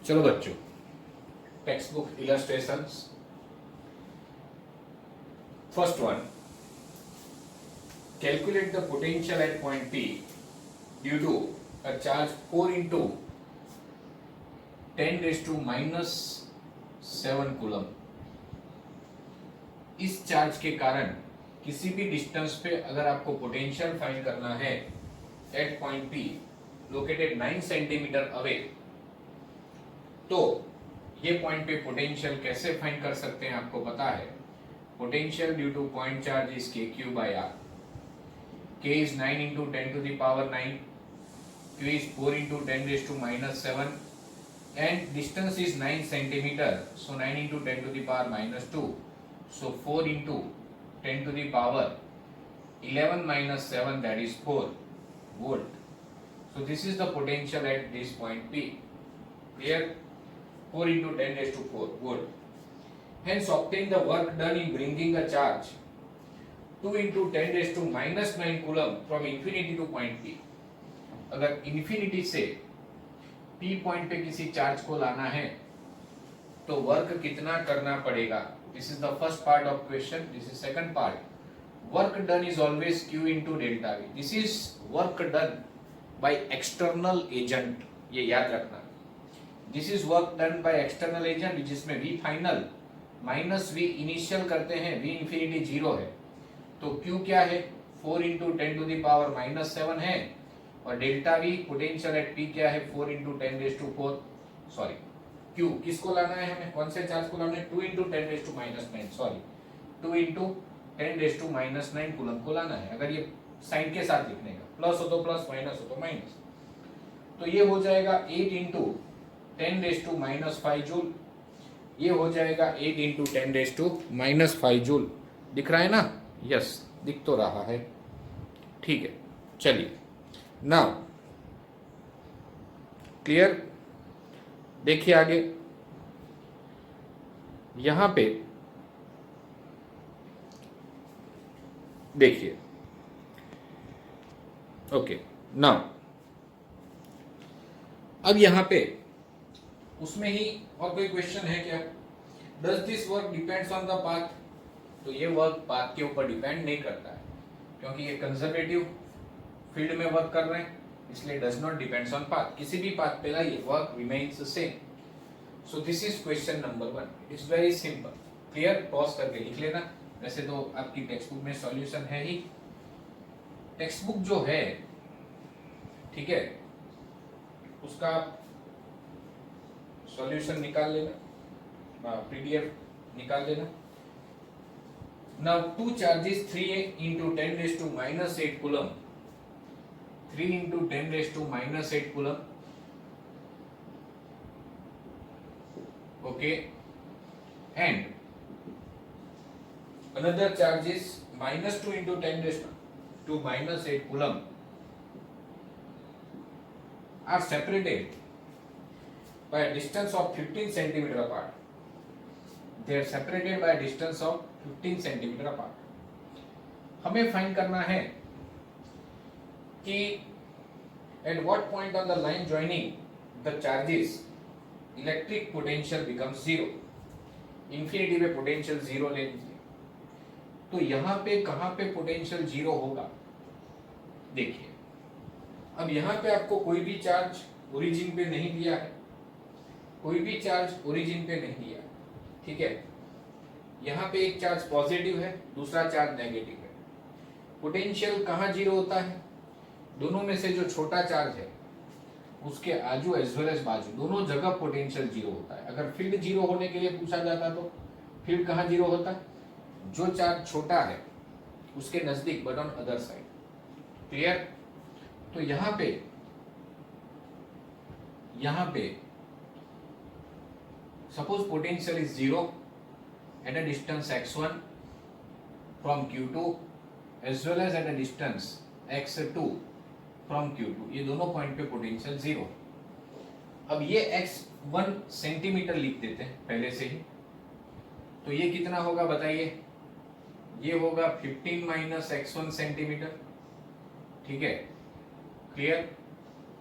चलो बच्चों, text book illustrations. First one, calculate the potential at point P due to a charge 4 into 10⁻⁻7 coulomb. इस charge के कारण किसी भी डिस्टेंस पे अगर आपको पोटेंशियल फाइंड करना है at point P located 9 centimetre away, तो ये पॉइंट पे पोटेंशियल कैसे फाइंड कर सकते हैं आपको पता है। Potential due two point charge is Q/R। K is 9 into 10 to the power 9, Q is 4 into 10⁻⁻7 and distance is 9 centimeter, so 9 into 10 to the power -2, so 4 into 10 to the power 11 minus 7, that is 4 volt. So this is the potential at this point P. Here 4 into 10⁻4 volt. Hence obtain the work done in bringing a charge 2 into 10⁻⁻9 coulomb from infinity to point P. अगर infinity से P point पे किसी charge को लाना है तो work कितना करना पड़ेगा। This is the first part of question. This is second part. Work done is always Q into delta V। This is work done by external agent, ये याद रखना। This is work done by external agent जिसमें V final minus V initial करते हैं, V infinity 0 है, तो Q क्या है 4 into 10 to the power -7 है, और delta V potential at P क्या है 4 into 10⁻4, सॉरी Q किसको लाना है हमें, कौन से चार्ज को लाना है 2 into 10⁻⁻9, सॉरी 2 into 10⁻⁻9 कूलम को लाना है। अगर ये साइन के साथ लिखने का, प्लस हो तो प्लस, माइनस हो तो माइनस, तो ये हो जाएगा 8 into 10⁻⁻5 जूल, ये हो जाएगा 8 into 10⁻⁻5 जूल। दिख रहा है ना? यस, दिख तो रहा है। ठीक है, चलिए नाउ क्लियर। देखिए आगे, यहां पे देखिए, ओके नाउ अब यहां पे उसमें ही और कोई क्वेश्चन है क्या? Does this work depends on the path? तो ये वर्क पाथ के ऊपर डिपेंड नहीं करता है, क्योंकि ये कंजर्वेटिव फील्ड में वर्क कर रहे हैं, इसलिए does not depends on path. किसी भी पाथ पे लाइए, work remains same. So this is question number 1। It is very simple. Clear? Pause करके लिख लेना। वैसे तो आपकी टेक्स्ट बुक में सॉल्यूशन है ही, टेक्स्ट बुक जो है, ठीक है, उसका सॉल्यूशन निकाल लेना, पीडीएफ निकाल लेना। Now two charges 3 into 10⁻⁻8 coulomb, 3 into 10⁻⁻8 coulomb, okay, and another charge is -2 into 10⁻⁻8 coulomb are separated by a distance of 15 centimeter apart. They are separated by a distance of 15 centimetre apart. हमें find करना है कि at what point on the line joining the charges electric potential becomes 0। Infinity पे potential 0 ले लीजिए, तो यहां पे कहां पे पोटेंशियल 0 होगा? देखिए, अब यहां पे आपको कोई भी चार्ज ओरिजिन पे नहीं दिया है, कोई भी चार्ज ओरिजिन पे नहीं दिया, ठीक है। यहाँ पे एक चार्ज पॉजिटिव है, दूसरा चार्ज नेगेटिव है। पोटेंशियल कहाँ 0 होता है? दोनों में से जो छोटा चार्ज है उसके आजू एज वेल एज बाजू दोनों जगह पोटेंशियल 0 होता है। अगर फील्ड 0 होने के लिए पूछा जाता तो फील्ड कहाँ 0 होता है? जो चार्ज छोटा है उसके नजदीक, but on other side. Clear? तो यहाँ पे suppose potential is 0 at a distance x1 from q2 as well as at a distance x2 from q2, ये दोनों पॉइंट पे पोटेंशियल 0। अब ये x1 सेंटीमीटर लिख देते हैं पहले से ही, तो ये कितना होगा बताइए? ये होगा 15 माइनस x1 सेंटीमीटर, ठीक है, क्लियर।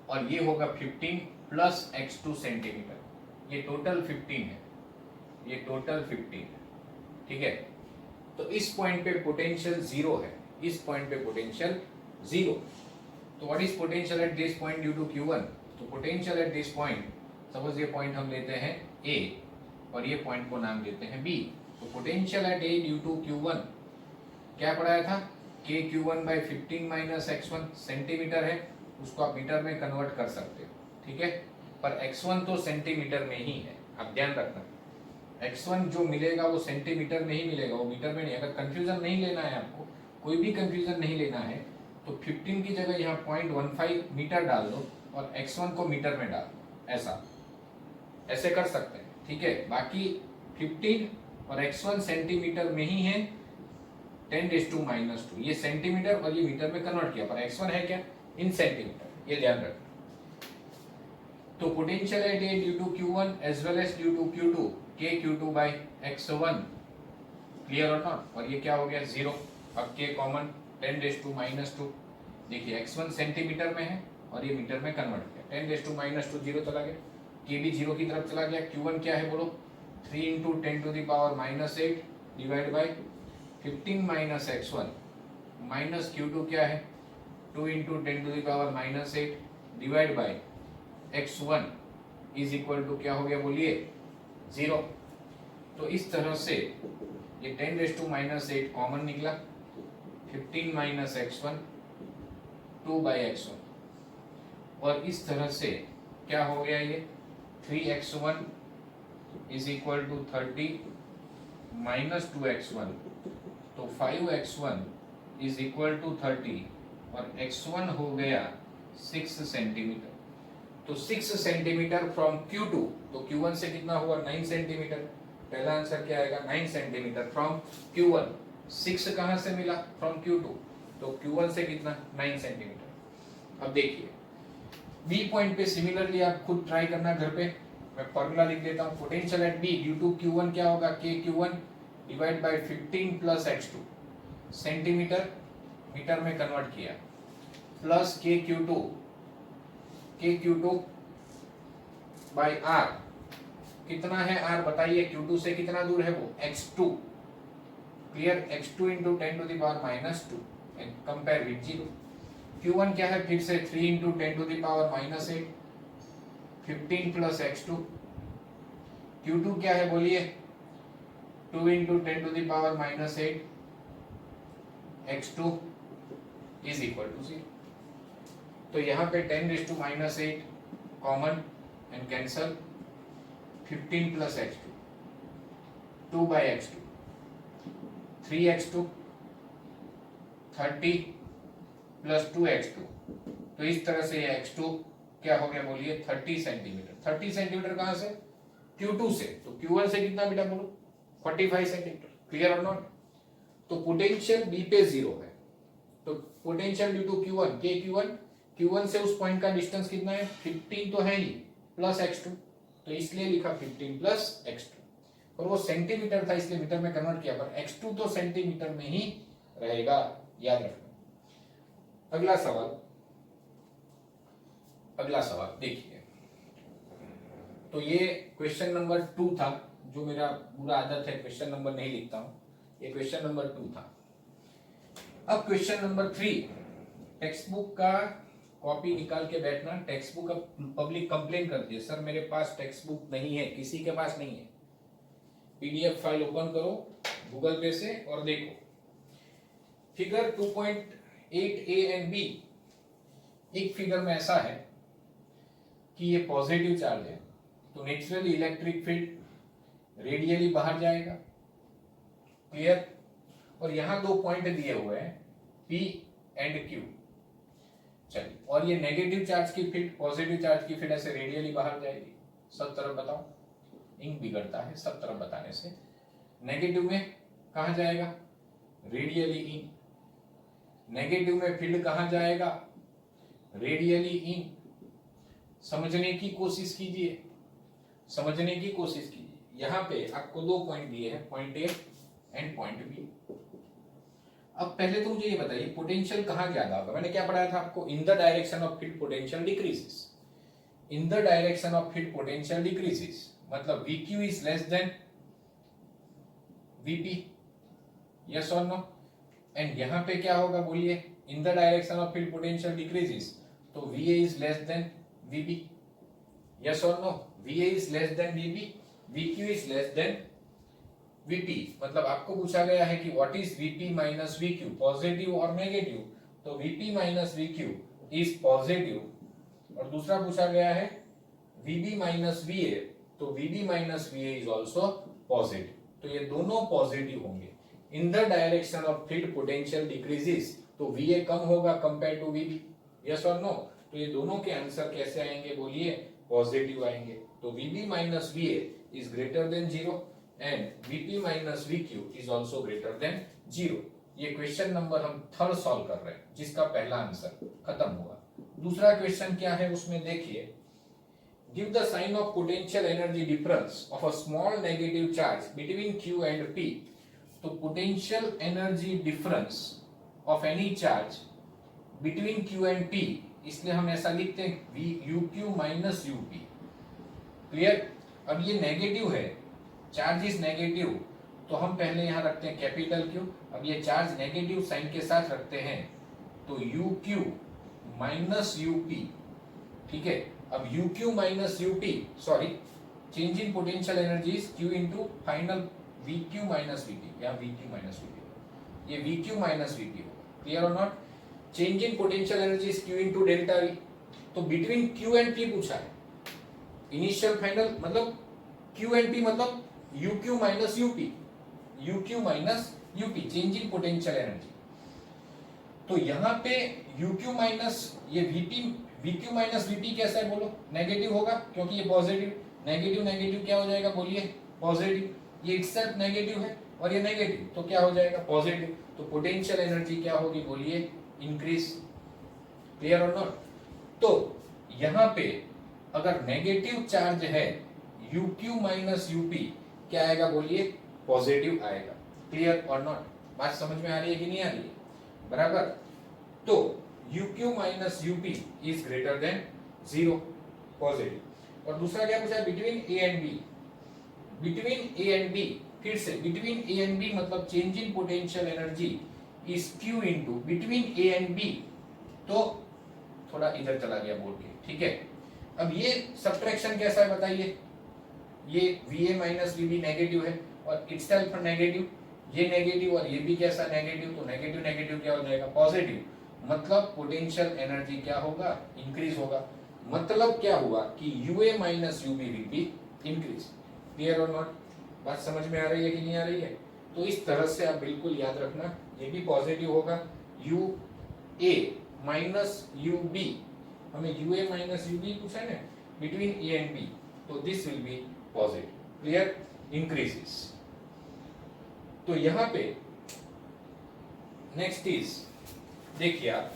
और ये होगा 15 प्लस x2 सेंटीमीटर, ये टोटल 15 है, ये टोटल 15 है, ठीक है। तो इस पॉइंट पे पोटेंशियल जीरो है, इस पॉइंट पे पोटेंशियल जीरो। तो what is potential at this point due to Q1? तो potential at this point, suppose ये पॉइंट हम लेते हैं A और ये पॉइंट को नाम देते हैं B। तो potential at A due to Q1 क्या पढ़ाया था? KQ1/15 माइनस x1 सेंटीमीटर है, उसको आप मीटर में कन्वर्ट कर सकते हो, ठीक है। पर x1 तो सेंटीमीटर में ही है, आप ध्यान रखना। x1 जो मिलेगा वो सेंटीमीटर में ही मिलेगा, वो मीटर में नहीं। अगर कंफ्यूजन नहीं लेना है आपको, कोई भी कंफ्यूजन नहीं लेना है, तो 15 की जगह यहाँ 0.15 मीटर डाल दो और x1 को मीटर में डाल दो, ऐसे कर सकते हैं, ठीक है। बाकी 15 और x1 सेंटीमीटर में ही है, 10⁻²। ये सेंटीमीटर और ये मीटर में कन्वर्ट किया, पर x1 है क्या? इन सेंटीमीटर, ये ध्यान रखना। तो potential at A due to Q1 as well as due to Q2, KQ2/x1, clear और नॉट? और ये क्या हो गया? जीरो। अब K कॉमन, 10⁻²। देखिए x1 सेंटीमीटर में है और ये मीटर में कन्वर्ट किया, 10⁻², जीरो चला गया, K भी जीरो की तरफ चला गया। Q1 क्या है बोलो? 3 × 10⁻⁻8 divide by 15 minus x1 minus Q2 क्या है? 2 × 10⁻⁻8 divide by x1 is equal to क्या हो गया बोलिए? जीरो। तो इस तरह से ये 10⁻⁻8 कॉमन निकला, 15 माइनस x1 2/x1, और इस तरह से क्या हो गया? ये 3x1 is equal to 30 minus 2x1, तो 5x1 इज इक्वल टू 30 और x1 हो गया 6 सेंटीमीटर। तो 6 सेंटीमीटर फ्रॉम Q2, तो Q1 से कितना हुआ? 9 सेंटीमीटर। पहला आंसर क्या आएगा? 9 सेंटीमीटर फ्रॉम Q1। 6 कहां से मिला? फ्रॉम Q2, तो Q1 से कितना? 9 सेंटीमीटर। अब देखिए बी पॉइंट पे सिमिलरली आप खुद ट्राई करना घर पे। मैं फॉर्मूला लिख देता हूं, potential at B due to Q1 क्या होगा? KQ1 divide by 15 plus x2, centimetre metre में कन्वर्ट किया, प्लस KQ2 बाय R, कितना है R बताइए? Q2 से कितना दूर है वो? x2, clear? x2 into 10⁻⁻2 and compare with 0। Q1 क्या है? फिर से 3 × 10⁻⁻8, 15 प्लस x2। Q2 क्या है बोलिए? 2 × 10⁻⁻8 x2 इज इक्वल टू 0। तो यहाँ पे 10⁻⁻8 common and cancel, 15 plus x2, 2/x2, 3x2, 30 plus 2x2। तो इस तरह से ये x2 क्या हो गया बोलिए? 30 सेंटीमीटर। 30 सेंटीमीटर कहां से? Q2 से। तो Q1 से कितना बेटा बोलो? 45 सेंटीमीटर, क्लियर और नॉट? तो पोटेंशियल बी पे जीरो है, तो potential due to Q1, Q1 से उस पॉइंट का डिस्टेंस कितना है? 15 तो है ही, प्लस x2, तो इसलिए लिखा 15 प्लस x2। और वो सेंटीमीटर था इसलिए मीटर में कन्वर्ट किया, पर x2 तो सेंटीमीटर में ही रहेगा, याद रखना। अगला सवाल देखिए। तो ये क्वेश्चन नंबर 2 था, जो मेरा बुरा आदत है क्वेश्चन नंबर नहीं लिखता हूं, ये क्वेश्चन नंबर 2 था। अब क्वेश्चन नंबर 3, टेक्स्ट बुक का कॉपी निकाल के बैठना। टेक्स्ट बुक अब पब्लिक कंप्लेन करती है, सर मेरे पास टेक्स्ट बुक नहीं है, किसी के पास नहीं है। पीडीएफ फाइल ओपन करो गूगल पे से और देखो फिगर 2.8a एंड b। एक फिगर में ऐसा है कि ये पॉजिटिव चार्ज है, तो नेचुरली इलेक्ट्रिक फील्ड रेडियली बाहर जाएगा, क्लियर? और यहां 2 पॉइंट दिए हुए हैं P एंड Q। चलिए, और ये नेगेटिव चार्ज की फील्ड, पॉजिटिव चार्ज की फील्ड ऐसे रेडियली बाहर जाएगी। सब तरफ बताओ, इंक बिगड़ता है सब तरफ बताने से। नेगेटिव में कहां जाएगा? रेडियली इन। नेगेटिव में फील्ड कहां जाएगा? रेडियली इन। समझने की कोशिश कीजिए, समझने की कोशिश कीजिए। यहां पे आपको 2 पॉइंट दिए हैं, point A and point B. अब पहले तो मुझे ये बताइए पोटेंशियल कहां ज्यादा होगा? मैंने क्या पढ़ाया था आपको? In the direction of field potential decreases, in the direction of field potential decreases, मतलब VQ is less than VP, yes और नो। एंड यहां पे क्या होगा बोलिए, in the direction of field potential decreases, तो VA is less than VB, yes और no. VA is less than VB, VQ is less than VP। मतलब आपको पूछा गया है कि what is VP minus VQ, positive और नेगेटिव, तो VP minus VQ is positive. और दूसरा पूछा गया है VB माइनस VA, तो VB minus VA is also positive, तो ये दोनों पॉजिटिव होंगे। इन the direction of field potential decreases, तो VA कम होगा कंपेयर टू VB, यस और नो। तो ये दोनों के आंसर कैसे आएंगे बोलिए, पॉजिटिव आएंगे। तो VB minus VA is greater then 0 and VP minus VQ is also greater than 0। ये क्वेश्चन नंबर हम थर्ड सॉल्व कर रहे हैं, जिसका पहला आंसर खत्म हुआ। दूसरा क्वेश्चन क्या है उसमें देखिए, give the sign of potential energy difference of a small negative charge between Q and P। तो potential energy difference of any charge between Q and P, इसलिए हम ऐसा लिखते हैं UQ माइनस UP, क्लियर। अब ये नेगेटिव है, charge is negative, तो हम पहले यहां रखते हैं कैपिटल Q। अब ये चार्ज नेगेटिव साइन के साथ रखते हैं, तो UQ माइनस UP, ठीक है। अब UQ minus UP, sorry, change in potential energy is Q into final VQ minus VP, या VQ माइनस VP, ये VQ माइनस VP होगा, क्लियर और not. Change in potential energy is Q into delta V, तो between Q and P पूछा है, initial final मतलब Q and P मतलब UQ minus UP, UQ minus UP, change in potential energy. तो यहाँ पे UQ माइनस ये VQ minus VP कैसा है बोलो, नेगेटिव होगा, क्योंकि ये पॉजिटिव, नेगेटिव नेगेटिव क्या हो जाएगा बोलिए, पॉजिटिव। ये इटसेल्फ नेगेटिव है और ये नेगेटिव, तो क्या हो जाएगा, पॉजिटिव। तो पोटेंशियल एनर्जी क्या होगी बोलिए, इंक्रीज, क्लियर और नॉट। तो यहाँ पे अगर नेगेटिव चार्ज है UQ माइनस UP, क्या आएगा बोलिए, पॉजिटिव आएगा, क्लियर और नॉट। बात समझ में आ रही है कि नहीं आ रही है, बराबर। तो UQ minus UP is greater then 0, positive. और दूसरा क्या पूछा है, between A and B, between A and B, फिर से बिटवीन A एंड B मतलब change in potential energy is Q into between A and B, तो थोड़ा इधर चला गया बोर्ड के, ठीक है। अब ये सब्ट्रैक्शन कैसा है बताइए, ये VA माइनस VB नेगेटिव है और इटसेल्फ नेगेटिव, ये नेगेटिव और ये भी कैसा नेगेटिव, तो नेगेटिव नेगेटिव क्या हो जाएगा, पॉजिटिव। मतलब पोटेंशियल एनर्जी क्या होगा, इंक्रीज होगा। मतलब क्या हुआ कि UA minus UB will be increase, clear और नॉट। बात समझ में आ रही है कि नहीं आ रही है। तो इस तरह से आप बिल्कुल याद रखना, ये भी पॉजिटिव होगा, UA माइनस UB, हमें UA माइनस UB पूछा है ना, बिटवीन A एंड B, तो this will be positive, clear, increases. तो यहां पे नेक्स्ट इज, देखिए आप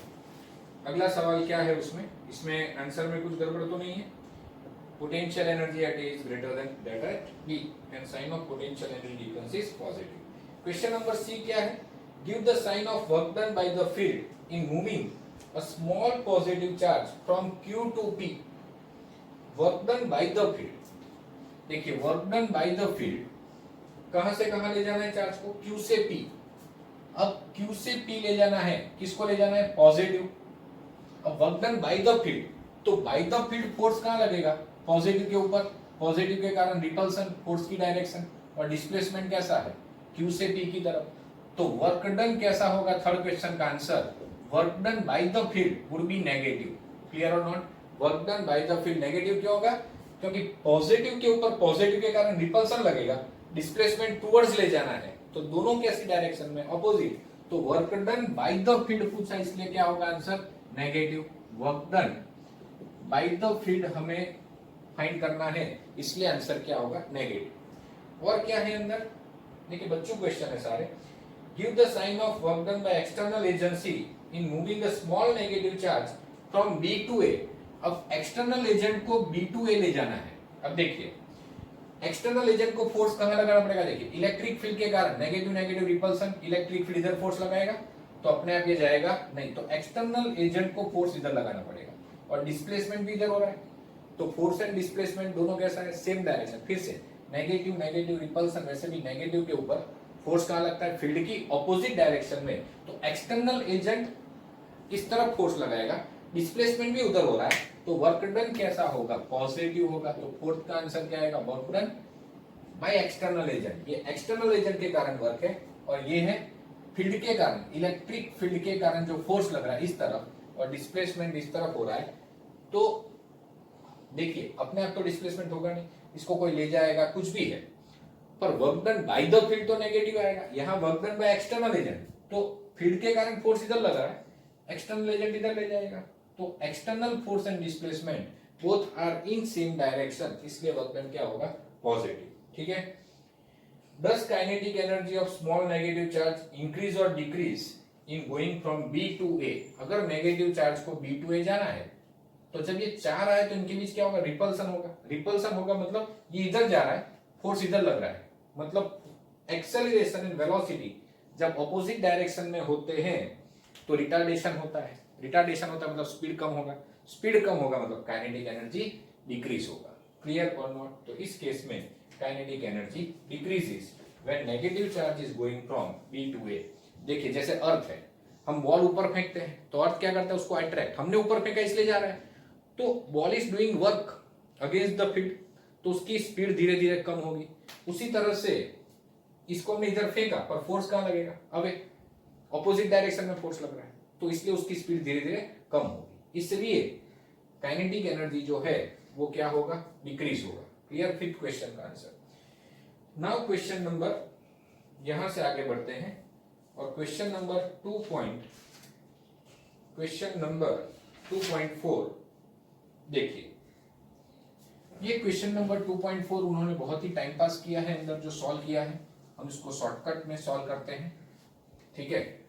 अगला सवाल क्या है उसमें, इसमें आंसर में कुछ गड़बड़ तो नहीं है। Potential energy at A is greater than that at B and sign of potential energy difference is positive. Question number C क्या है, give the sign of work done by the field in moving a small positive charge from Q to P। Work done by the field, देखिए work done by the field, कहां से कहां ले जाना है charge को, Q से P। अब Q से P ले जाना है, किसको ले जाना है, पॉजिटिव। अब work done by the field, तो बाय द फील्ड फोर्स कहां लगेगा, पॉजिटिव के ऊपर, पॉजिटिव के कारण रिपल्सन, फोर्स की डायरेक्शन, और डिस्प्लेसमेंट कैसा है, Q से P की तरफ। तो वर्क डन कैसा होगा, थर्ड क्वेश्चन का answer, work done by the field would be negative, clear और not. Work done by the field negative क्यों होगा, क्योंकि पॉजिटिव के ऊपर पॉजिटिव के कारण रिपल्सन लगेगा, डिस्प्लेसमेंट टुवर्ड्स ले जाना है, तो दोनों कैसी डायरेक्शन में, अपोजिट। तो work done by the field पूछा, इसलिए क्या होगा answer, negative. Work done by the field हमें फाइंड करना है, इसलिए आंसर क्या होगा, नेगेटिव। और क्या है अंदर, देखिए बच्चों क्वेश्चन है सारे। Give the sign of work done by external agency in moving a small negative charge from B to A। अब एक्सटर्नल एजेंट को B टू A ले जाना है। अब देखिए एक्सटर्नल एजेंट को फोर्स कहां लगाना पड़ेगा, देखिए इलेक्ट्रिक फील्ड के कारण negative negative repulsion, electric field इधर फोर्स लगाएगा तो अपने आप ये जाएगा नहीं, तो एक्सटर्नल एजेंट को फोर्स इधर लगाना पड़ेगा, और डिस्प्लेसमेंट भी इधर हो रहा है, तो फोर्स एंड डिस्प्लेसमेंट दोनों कैसा है, सेम डायरेक्शन। फिर से नेगेटिव नेगेटिव रिपल्सन, वैसे भी नेगेटिव के ऊपर फोर्स कहाँ लगता है, फील्ड की ऑपोजिट डायरेक्शन में। तो एक्सटर्नल एजेंट इस तरफ फोर्स लगाएगा, डिस्प्लेसमेंट भी उधर हो रहा है, तो वर्क डन कैसा होगा, पॉजिटिव होगा। तो फोर्थ का आंसर क्या आएगा, work done by external agent. ये एक्सटर्नल एजेंट के कारण वर्क है, और ये है फील्ड के कारण, इलेक्ट्रिक फील्ड के कारण जो फोर्स लग रहा है इस तरफ और डिस्प्लेसमेंट इस तरफ हो रहा है। तो देखिए अपने आप तो डिस्प्लेसमेंट होगा नहीं, इसको कोई ले जाएगा, कुछ भी है, पर work done by the field तो नेगेटिव आएगा। यहाँ work done by external agent, तो फील्ड के कारण फोर्स इधर लग रहा है, एक्सटर्नल एजेंट इधर ले जाएगा। तो external force and displacement both are in same direction, इसलिए वर्क डन क्या होगा, पॉजिटिव। ठीक है। Does kinetic energy of small negative charge increase or decrease in going from B to A? अगर नेगेटिव चार्ज को B to A जाना है, तो जब ये चार आए तो इनके बीच क्या होगा, रिपल्सन होगा। रिपल्सन होगा मतलब ये इधर जा रहा है, फोर्स इधर लग रहा है, मतलब एक्सेलरेशन एंड वेलोसिटी जब ऑपोजिट डायरेक्शन में होते हैं तो रिटार्डेशन होता है। रिटार्डेशन होता है मतलब स्पीड कम होगा, स्पीड कम होगा मतलब काइनेटिक एनर्जी डिक्रीज होगा। क्लियर और नॉट? तो इस केस में kinetic energy decreases when negative charge is going from B to A. देखिए जैसे अर्थ है, हम बॉल ऊपर फेंकते हैं तो अर्थ क्या करता है, उसको अट्रैक्ट, हमने ऊपर फेंका इसलिए जा रहा है, तो ball is doing work against the field, तो उसकी स्पीड धीरे धीरे कम होगी। उसी तरह से इसको हमने इधर फेंका पर फोर्स कहां लगेगा, अब ऑपोजिट डायरेक्शन में फोर्स लग रहा है, तो इसलिए उसकी स्पीड धीरे धीरे कम होगी, इसलिए काइनेटिक एनर्जी जो है वो क्या होगा, डिक्रीज होगा। क्लियर? फिफ्थ क्वेश्चन का आंसर। नाउ क्वेश्चन नंबर, यहां से आगे बढ़ते हैं और क्वेश्चन नंबर 2.4 देखिए। ये क्वेश्चन नंबर 2.4 उन्होंने बहुत ही टाइम पास किया है अंदर जो सॉल्व किया है, हम इसको शॉर्टकट में सॉल्व करते हैं। ठीक है,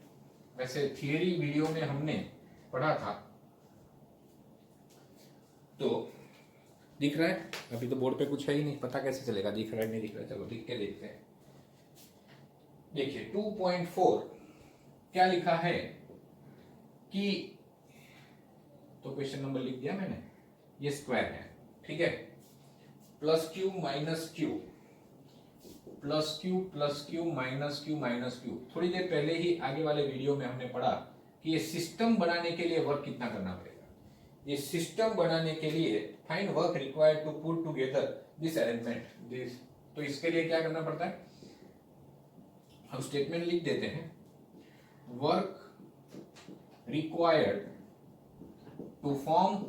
वैसे थियरी वीडियो में हमने पढ़ा था, तो दिख रहा है, अभी तो बोर्ड पे कुछ है ही नहीं, पता कैसे चलेगा दिख रहा है नहीं दिख रहा है, चलो लिख के देखते हैं। देखिए 2.4 क्या लिखा है कि, तो क्वेश्चन नंबर लिख दिया मैंने, ये स्क्वायर है, ठीक है, plus Q minus Q, plus Q plus Q minus Q minus Q. थोड़ी देर पहले ही आगे वाले वीडियो में हमने पढ़ा कि ये सिस्टम बनाने के लिए वर्क कितना करना पड़ेगा। ये सिस्टम बनाने के लिए find work required to put together this arrangement this, तो इसके लिए क्या करना पड़ता है, हम स्टेटमेंट लिख देते हैं, work required to form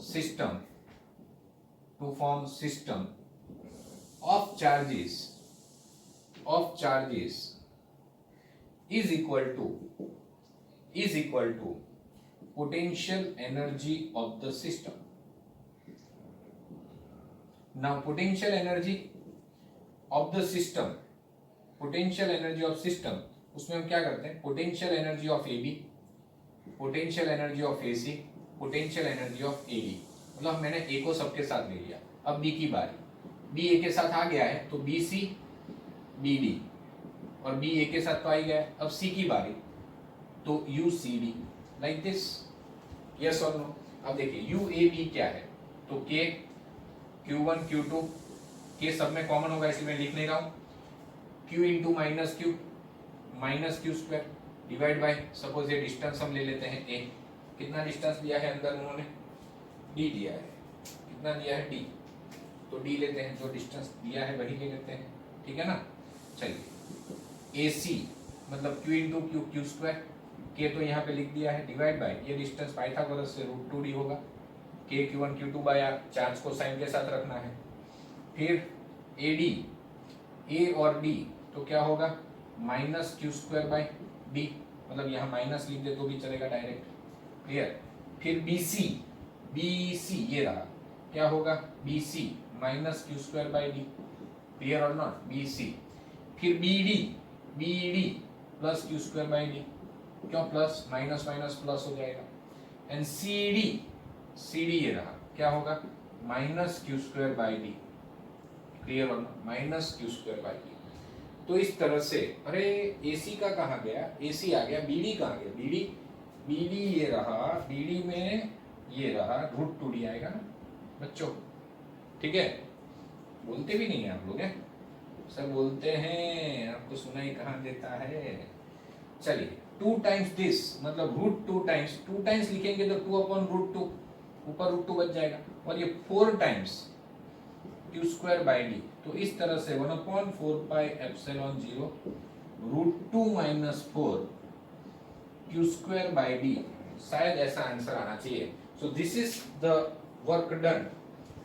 system of charges is equal to potential energy of the system. Now potential energy of the system, उसमें हम क्या करते हैं, potential energy of AB, potential energy of AC, potential energy of AD। मतलब मैंने A को सबके साथ ले लिया, अब B की बारी, B A के साथ आ गया है तो BC BD, और B A के साथ तो आ ही गया है, अब C की बारी तो UCD, लाइक दिस। यस और नो? अब देखिए UAB क्या है, तो K Q1 Q2, K सब में कॉमन होगा इसलिए मैं लिख नहीं रहा हूं, Q into minus Q square divide by, suppose ये डिस्टेंस हम ले लेते हैं A, कितना डिस्टेंस दिया है अंदर उन्होंने, D दिया है, कितना दिया है D, तो D लेते हैं, जो डिस्टेंस दिया है वही ले लेते हैं, ठीक है ना। चलिए AC मतलब Q into Q square, K तो यहाँ पे लिख दिया है, डिवाइड बाय ये डिस्टेंस पाइथागोरस से √2D होगा, K Q1 Q2 by R, charge को साइन के साथ रखना है। फिर AD, A और D तो क्या होगा, minus Q square by D, मतलब यहाँ माइनस लिख दे तो भी चलेगा डायरेक्ट। क्लियर? फिर BC ये रहा, क्या होगा, BC minus Q square by D। Clear और नॉट? BC। फिर BD plus Q square by D, क्यों प्लस, माइनस माइनस प्लस हो जाएगा। एंड CD ये रहा, क्या होगा, minus Q square by D। Clear और not? Minus Q square by D। तो इस तरह से, अरे AC का कहाँ गया, AC आ गया, BD कहाँ गया, BD ये रहा, BD में ये रहा, √2D आएगा ना बच्चों, ठीक है, बोलते भी नहीं है आप लोग हैं, सब बोलते हैं, आपको सुनाई कहाँ देता है। चलिए 2 टाइम्स दिस मतलब रूट 2 टाइम्स, 2 टाइम्स लिखेंगे तो 2 अपॉन रूट 2, ऊपर रूट 2 बच जाएगा, और ये 4 times Q square by D, तो इस तरह से 1 upon 4 pi epsilon 0 root 2 minus 4 Q square by D, शायद ऐसा आंसर आना चाहिए। So this is the work done.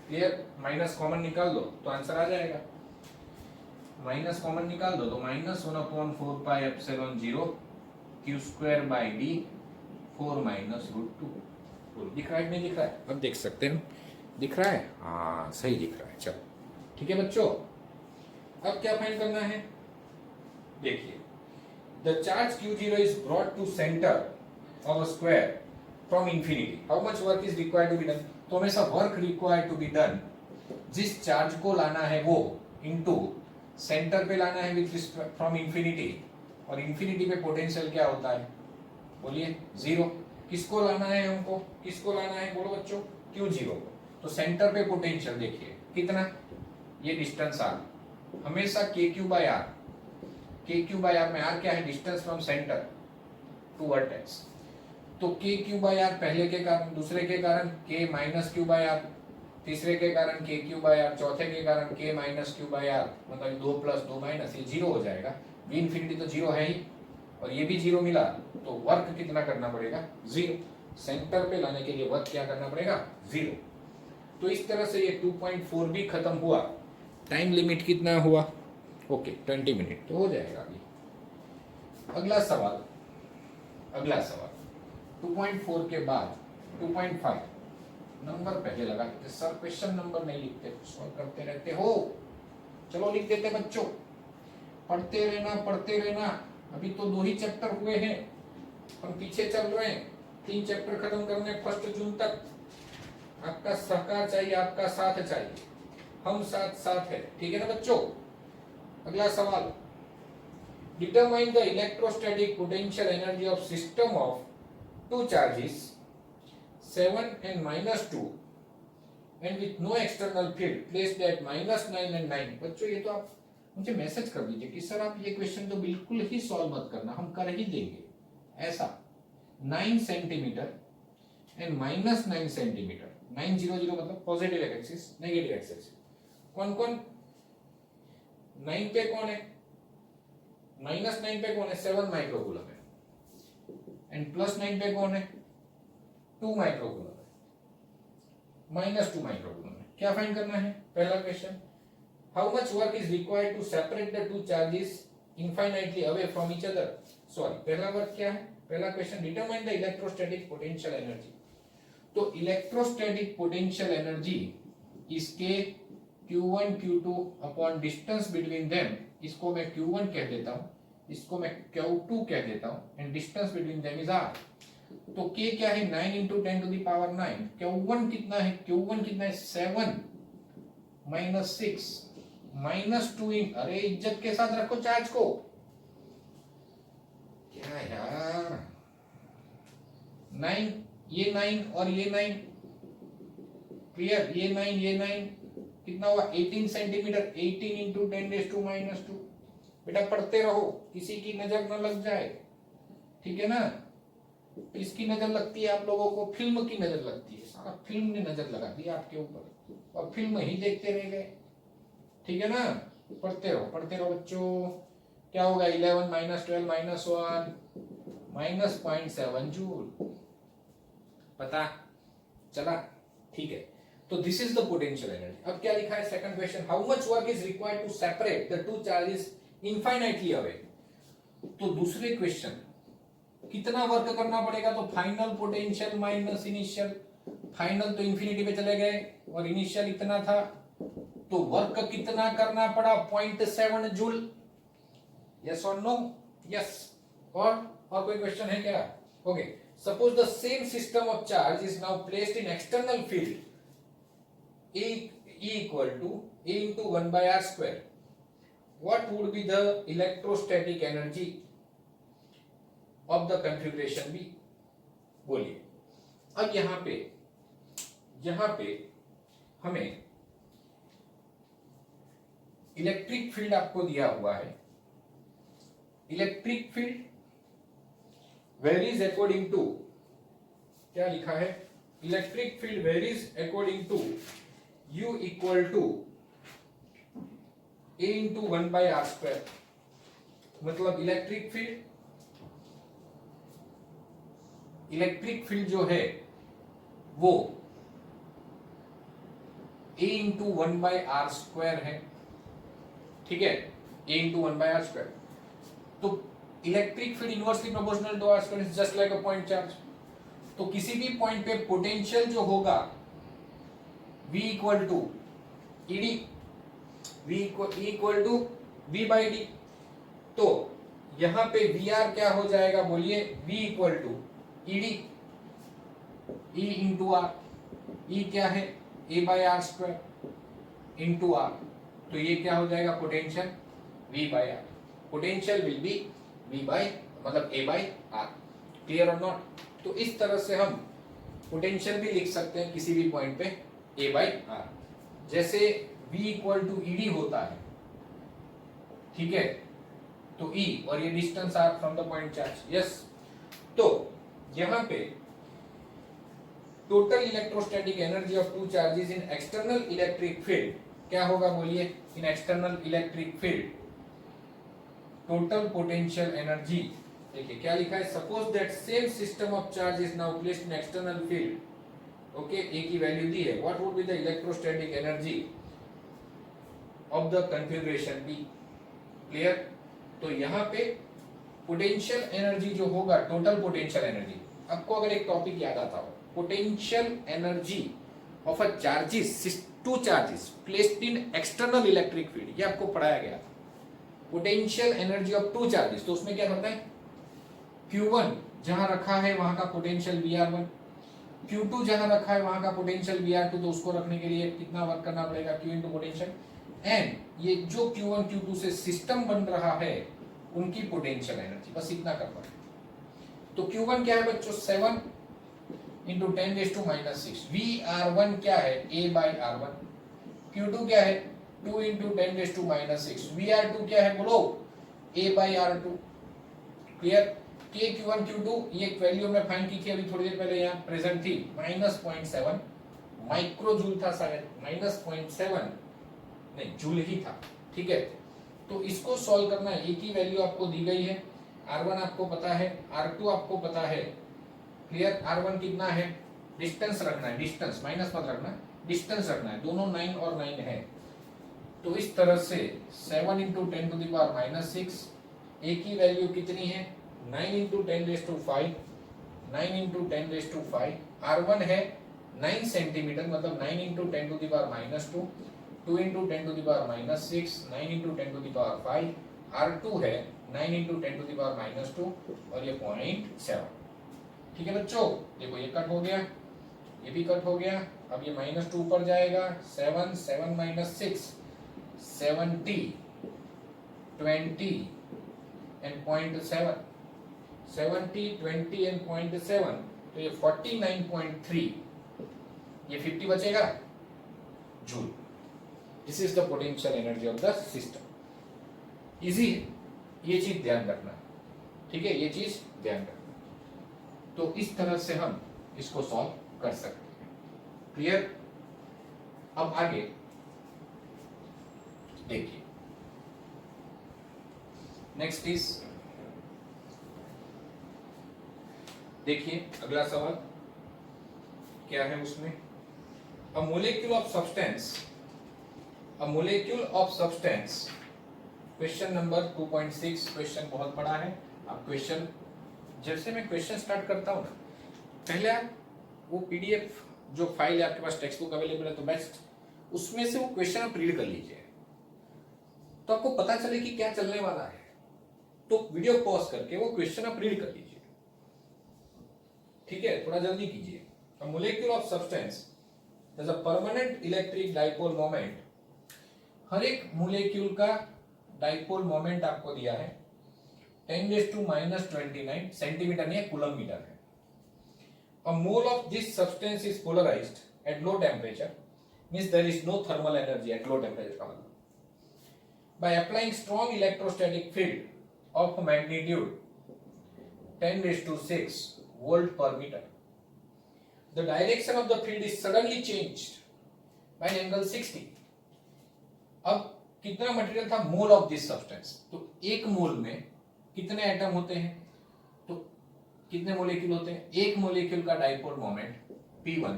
Clear, minus common निकाल दो तो आंसर आ जाएगा, माइनस कॉमन निकाल दो तो minus 1 upon 4 pi epsilon 0 Q square by D 4 minus root 2। दिख रहा है नहीं दिख रहा है? अब देख सकते हैं, दिख रहा है, हाँ सही दिख रहा है। चलो ठीक है बच्चों, अब क्या फाइंड करना है, देखिए the charge Q0 is brought to center of a square from infinity. How much work is required to be done? तो हमेशा work required to be done, जिस चार्ज को लाना है वो इनटू सेंटर पे लाना है विद फ्रॉम इंफिनिटी, और इंफिनिटी पे पोटेंशियल क्या होता है बोलिए, जीरो। किसको लाना है हमको, किसको लाना है बोलो बच्चों, Q0 को। तो सेंटर पे पोटेंशियल देखिए कितना, ये डिस्टेंस आर, हमेशा KQ by R, KQ by R में आर क्या है, distance from centre to vertex. तो KQ बाय आर पहले के कारण, दूसरे के कारण K minus Q by R, तीसरे के कारण KQ बाय आर, चौथे के कारण K minus Q by R, मतलब 2 प्लस 2 माइनस, ये जीरो हो जाएगा। V इन्फिनिटी तो जीरो है ही, और ये भी जीरो मिला, तो वर्क कितना करना पड़ेगा, जीरो। सेंटर पे लाने के लिए वर्क क्या करना पड़ेगा, जीरो। तो इस तरह से ये 2.4 भी खत्म हुआ। टाइम लिमिट कितना हुआ, ओके 20 मिनट तो हो जाएगा अभी। अगला सवाल, अगला सवाल 2.4 के बाद 2.5, नंबर पहले लगा देते सर, क्वेश्चन नंबर नहीं लिखते, सॉल्व करते रहते हो। चलो लिख देते बच्चों, पढ़ते रहना पढ़ते रहना। अभी तो 2 ही चैप्टर हुए हैं, हम पीछे चल रहे हैं, 3 चैप्टर खत्म करने 1 जून तक। आपका सहकार चाहिए, आपका साथ चाहिए, हम साथ साथ है, ठीक है ना बच्चों। अगला सवाल, determine the electrostatic potential energy of system of 2 charges 7 and -2 and with no external field placed at -9 and 9। बच्चों ये तो आप मुझे मैसेज कर दीजिए कि सर आप ये क्वेश्चन तो बिल्कुल ही सॉल्व मत करना, हम कर ही देंगे ऐसा। 9 सेंटीमीटर एंड -9 सेंटीमीटर, 900 मतलब पॉजिटिव एक्सिस, नेगेटिव एक्सिस। कौन कौन 9 पे कौन है, -9 पे कौन है, 7 माइक्रोकूलम है, एंड +9 पे कौन है, 2 माइक्रोकूलम है, -2 माइक्रोकूलम है। क्या फाइंड करना है, पहला question, how much work is required to separate the 2 charges infinitely away from each other. Sorry, पहला वर्क क्या है, पहला question, determine the electrostatic potential energy. तो इलेक्ट्रोस्टैटिक पोटेंशियल एनर्जी इसके Q1 Q2 upon distance between them, इसको मैं Q1 कह देता हूं, इसको मैं Q2 कह देता हूं, and distance between them is R। तो K क्या है, 9 into 10 to the power 9। Q1 कितना है, Q1 कितना है, 7 minus 6 minus 2 इन, अरे इज्जत के साथ रखो चार्ज को, क्या यार, 9, ये 9 और ये 9, क्लियर, ये 9 ये 9 कितना हुआ, 18 सेंटीमीटर, 18 into 10⁻⁻²। बेटा पढ़ते रहो, किसी की नजर न लग जाए, ठीक है ना। इसकी नजर लगती है आप लोगों को, फिल्म की नजर लगती है, सारा फिल्म ने नजर लगा दी आपके ऊपर और फिल्म ही देखते रह गए, ठीक है ना। पढ़ते रहो बच्चों। क्या होगा, 11 - 12 -1 -0.7 जूल, पता चला, ठीक है। तो this is the potential energy. अब क्या लिखा है second question, how much work is required to separate the 2 charges infinitely away. तो दूसरे क्वेश्चन, कितना वर्क करना पड़ेगा, तो final potential minus initial, final तो इंफिनिटी पे चले गए और इनिशियल इतना था, तो वर्क कितना करना पड़ा, 0.7 जूल, यस और नो, यस। और कोई क्वेश्चन है क्या, okay. Suppose the same system of charge is now placed in external field E equal to A into 1/r², what would be the electrostatic energy of the configuration B, बोलिए। अब यहां पे हमें electric field आपको दिया हुआ है, electric field varies according to, क्या लिखा है, electric field varies according to U equal to A into 1/r²। मतलब इलेक्ट्रिक फील्ड जो है वो A इंटू 1/r² है, ठीक है, A इंटू 1/r²। तो electric field inversely proportional to r² is just like a point charge. तो किसी भी पॉइंट पे पोटेंशियल जो होगा V equal to ED, V equal to V/D। तो यहां पे VR क्या हो जाएगा बोलिए, V equal to ED, E into R। E क्या है, A/r² इंटू R। तो ये क्या हो जाएगा, potential V/R। Potential will be मतलब A/R। क्लियर और नॉट। तो इस तरह से हम पोटेंशियल भी लिख सकते हैं किसी भी पॉइंट पे A/R। जैसे V इक्वल टू ED होता है, ठीक है, तो E और ये distance R from the point charge, yes. तो यहां पे total electrostatic energy of two charges in external electric field क्या होगा बोलिए, in external electric field total potential energy, देखिए क्या लिखा है, suppose that same system of charge is now placed in external field, okay, A की value दी है, what would be the electrostatic energy of the configuration B. Clear. तो यहाँ पे पोटेंशियल एनर्जी जो होगा, टोटल पोटेंशियल एनर्जी, आपको अगर एक टॉपिक याद आता हो, potential energy of a charges, two charges placed in external electric field, ये आपको पढ़ाया गया था। Potential energy of two charges, तो उसमें क्या करता है, Q1 जहां रखा है वहां का पोटेंशियल VR1, Q2 जहां रखा है वहां का पोटेंशियल VR2, तो उसको रखने के लिए कितना वर्क करना पड़ेगा, Q इंटू पोटेंशियल। एंड ये जो Q1 Q2 से सिस्टम बन रहा है उनकी पोटेंशियल एनर्जी, बस इतना करना है। तो Q1 क्या है बच्चों, 7 इंटू 10⁻⁻⁶। VR1 क्या है, A/R1। Q2 क्या है, 2 इंटू 10⁻⁻⁶। VR2 क्या है बोलो, A/R2। क्लियर। Q1 Q2 ये वैल्यू हमने फाइंड की थी अभी थोड़ी देर पहले, यहाँ प्रेजेंट थी, -0.7 माइक्रो जूल था शायद, -0.7 नहीं जूल ही था, ठीक है। तो इसको सॉल्व करना है, ए की वैल्यू आपको दी गई है, R1 आपको पता है, R2 आपको पता है। क्लियर। R1 कितना है, डिस्टेंस रखना है, डिस्टेंस माइनस मत रखना, डिस्टेंस रखना है, दोनों 9 और 9 है। तो इस तरह से 7 इंटू 10⁻⁻⁶, ए की वैल्यू कितनी है, 9 इंटू 10⁵, 9 इंटू 10⁵। R1 है 9 सेंटीमीटर, मतलब 9 इंटू 10⁻², 2 इंटू 10⁻⁶, 9 इंटू 10⁵। R2 है 9 इंटू 10⁻², और ये 0.7। ठीक है बच्चों, देखो ये कट हो गया, ये भी कट हो गया। अब ये -2 ऊपर जाएगा, 7 7 -6 70 20 and 0.7, 70 20 and 0.7, तो ये 49.3, ये 50 बचेगा joule. This is the potential energy of the system. Easy, ये चीज ध्यान रखना, ठीक है, ये चीज ध्यान रखना। तो इस तरह से हम इसको सॉल्व कर सकते हैं। क्लियर। अब आगे देखिए, नेक्स्ट इज, देखिए अगला सवाल क्या है उसमें, a molecule of substance, a molecule of substance, question number 2.6। Question बहुत बड़ा है। अब क्वेश्चन, जैसे मैं क्वेश्चन स्टार्ट करता हूँ ना, पहले आप वो PDF जो फाइल है आपके पास, टेक्स्ट बुक अवेलेबल है तो बेस्ट, उसमें से वो क्वेश्चन आप रीड कर लीजिए, तो आपको पता चले कि क्या चलने वाला है। तो वीडियो पॉज करके वो क्वेश्चन आप रीड कर लीजिए, ठीक है, थोड़ा जल्दी कीजिए। A molecule of substance has a permanent electric dipole moment. हर एक मोलेक्यूल का डाइपोल मोमेंट आपको दिया है 10⁻⁻29 सेंटीमीटर, नहीं कूलम मीटर है। A mole of this substance is polarized at low temperature, means there is no thermal energy at low temperature का मतलब। by applying strong electrostatic field of magnitude 10⁶ volt per meter. The direction of the field is suddenly changed by an angle 60. अब कितना material था? Mole of this substance. तो एक मोल में कितने atom होते हैं? तो कितने मोलेक्यूल होते हैं? एक मोलेक्यूल का डाइपोल मोमेंट P1,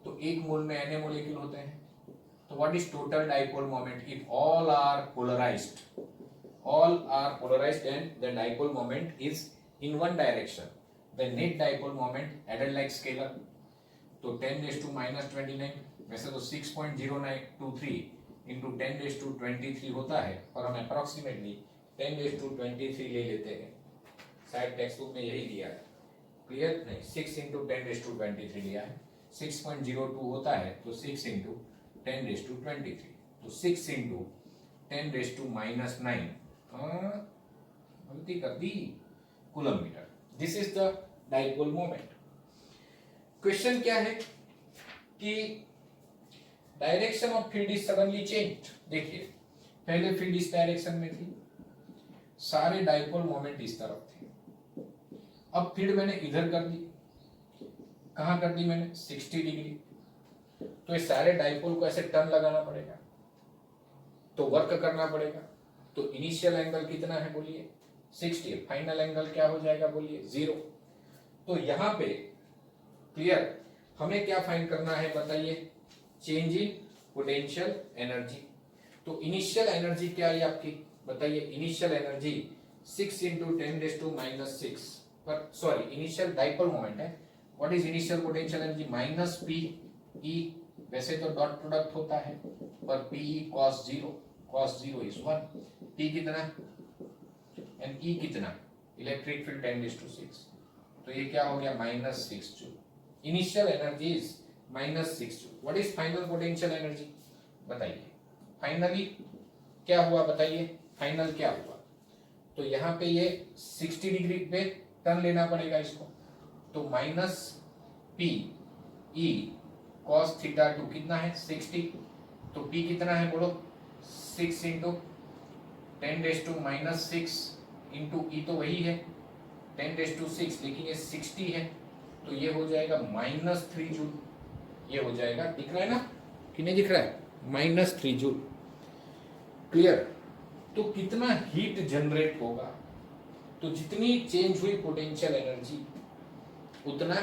तो एक मोल में n मोलेक्यूल होते हैं. तो what is total dipole moment if all are polarised? All are polarized and the dipole moment is in one direction. The net dipole moment added like scalar. तो 10⁻⁻29 वैसे तो 6.0923 into 10⁻23 होता है, और हम अप्रोक्सीमेटली 10⁻23 ले लेते हैं. शायद टेक्स्ट बुक में यही दिया है. क्लियर? नहीं, 6 into 10⁻23 लिया है. 6.02 होता है तो 6 into 10⁻23, तो 6 into 10⁻⁻9 गलती कर दी, coulomb metre. This is the dipole moment. Question क्या है कि direction of field is suddenly changed. देखिए, पहले फील्ड इस डायरेक्शन में थी, सारे डाइपोल मोमेंट इस तरफ थे. अब फील्ड मैंने इधर कर दी. कहां कर दी मैंने? 60 डिग्री. तो इस सारे डाइपोल को ऐसे टर्न लगाना पड़ेगा, तो वर्क करना पड़ेगा. तो इनिशियल एंगल कितना है बोलिए? 60. फाइनल एंगल क्या हो जाएगा बोलिए? 0. तो यहां पे क्लियर, हमें क्या फाइंड करना है बताइए? Change in potential energy. तो इनिशियल एनर्जी क्या है आपकी बताइए? इनिशियल एनर्जी 6 into 10⁻⁻6 पर, सॉरी, इनिशियल डाइपोल मोमेंट है. What is initial potential energy? Minus P E. वैसे तो डॉट प्रोडक्ट होता है, पर P E cos 0 is 1. P कितना एंड E कितना? Electric field 10⁻6. तो ये क्या हो गया? -6 joule. Initial energy is -6 joule. What is final potential energy बताइए? फाइनली क्या हुआ बताइए? फाइनल क्या हुआ? तो यहाँ पे ये 60 डिग्री पे टर्न लेना पड़ेगा इसको. तो -P E cos θ2 कितना है? 60. तो P कितना है बोलो? 6 into 10⁻⁻6 इंटू ई, तो वही है 10⁻6, लेकिन ये 60 है, तो ये हो जाएगा -3 जूल. ये हो जाएगा, दिख रहा है ना कि नहीं दिख रहा है? -3 जूल. क्लियर? तो कितना हीट जनरेट होगा? तो जितनी चेंज हुई पोटेंशियल एनर्जी उतना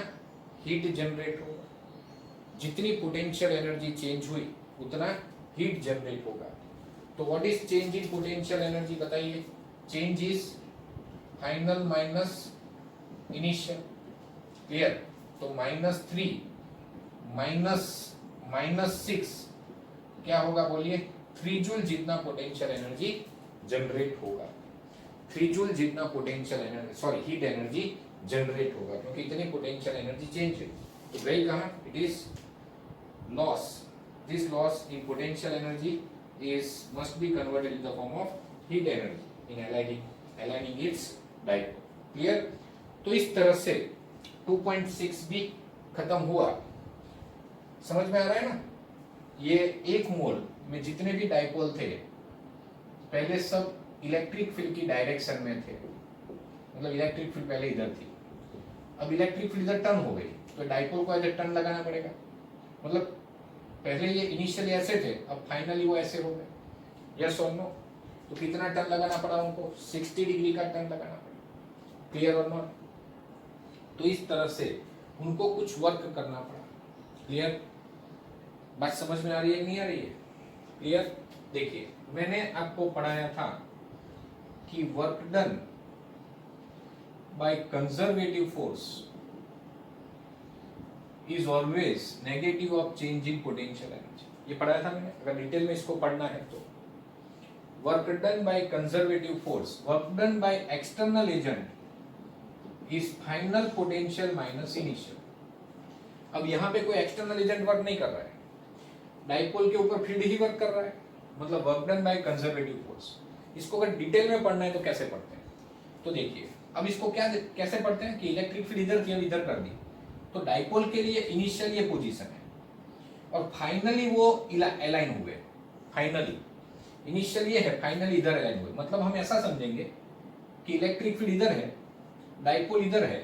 हीट जनरेट होगा. जितनी पोटेंशियल एनर्जी चेंज हुई उतना हीट जनरेट होगा. तो what is change in potential energy बताइए? Change is final minus initial. Clear? तो -3 -6 क्या होगा बोलिए? 3 जूल जितना पोटेंशियल एनर्जी जनरेट होगा. 3 जूल जितना potential energy, sorry, heat energy generate होगा, क्योंकि इतनी पोटेंशियल एनर्जी चेंज है. तो गई कहाँ? It is loss. This loss in potential energy is must be converted in the form of heat energy in aligning its dipole. Clear? तो इस तरह से 2.6 भी खत्म हुआ. समझ में आ रहा है ना? ये एक मोल में जितने भी डाइपोल थे पहले सब इलेक्ट्रिक फील्ड की डायरेक्शन में थे. मतलब इलेक्ट्रिक फील्ड पहले इधर थी, अब इलेक्ट्रिक फील्ड इधर टर्न हो गई, तो डाइपोल को इधर टर्न लगाना पड़ेगा. मतलब पहले ये इनिशियली ऐसे थे, अब फाइनली वो ऐसे हो गए. यस और नो? तो कितना टर्न लगाना पड़ा उनको? 60 डिग्री का टर्न लगाना पड़ा. क्लियर और नॉट? तो इस तरह से उनको कुछ वर्क करना पड़ा. क्लियर? बात समझ में आ रही है नहीं आ रही है? क्लियर? देखिए, मैंने आपको पढ़ाया था कि work done by conservative force is always negative of change in potential energy. ये पढ़ाया था मैंने. अगर डिटेल में इसको पढ़ना है तो work done by conservative force, work done by external agent is final potential minus initial. अब यहाँ पे कोई एक्सटर्नल एजेंट वर्क नहीं कर रहा है, डाइपोल के ऊपर फील्ड ही वर्क कर रहा है. मतलब work done by conservative force. इसको अगर डिटेल में पढ़ना है तो कैसे पढ़ते हैं? तो देखिए, अब इसको कैसे पढ़ते हैं कि इलेक्ट्रिक फील्ड इधर थी, अब इधर कर दी. तो डाइपोल के लिए इनिशियल ये पोजीशन है और फाइनली वो अलाइन हुए. फाइनली इनिशियल ये है, फाइनल इधर अलाइन हुए, मतलब हम ऐसा समझेंगे कि इलेक्ट्रिक फील्ड इधर है, डाइपोल इधर है,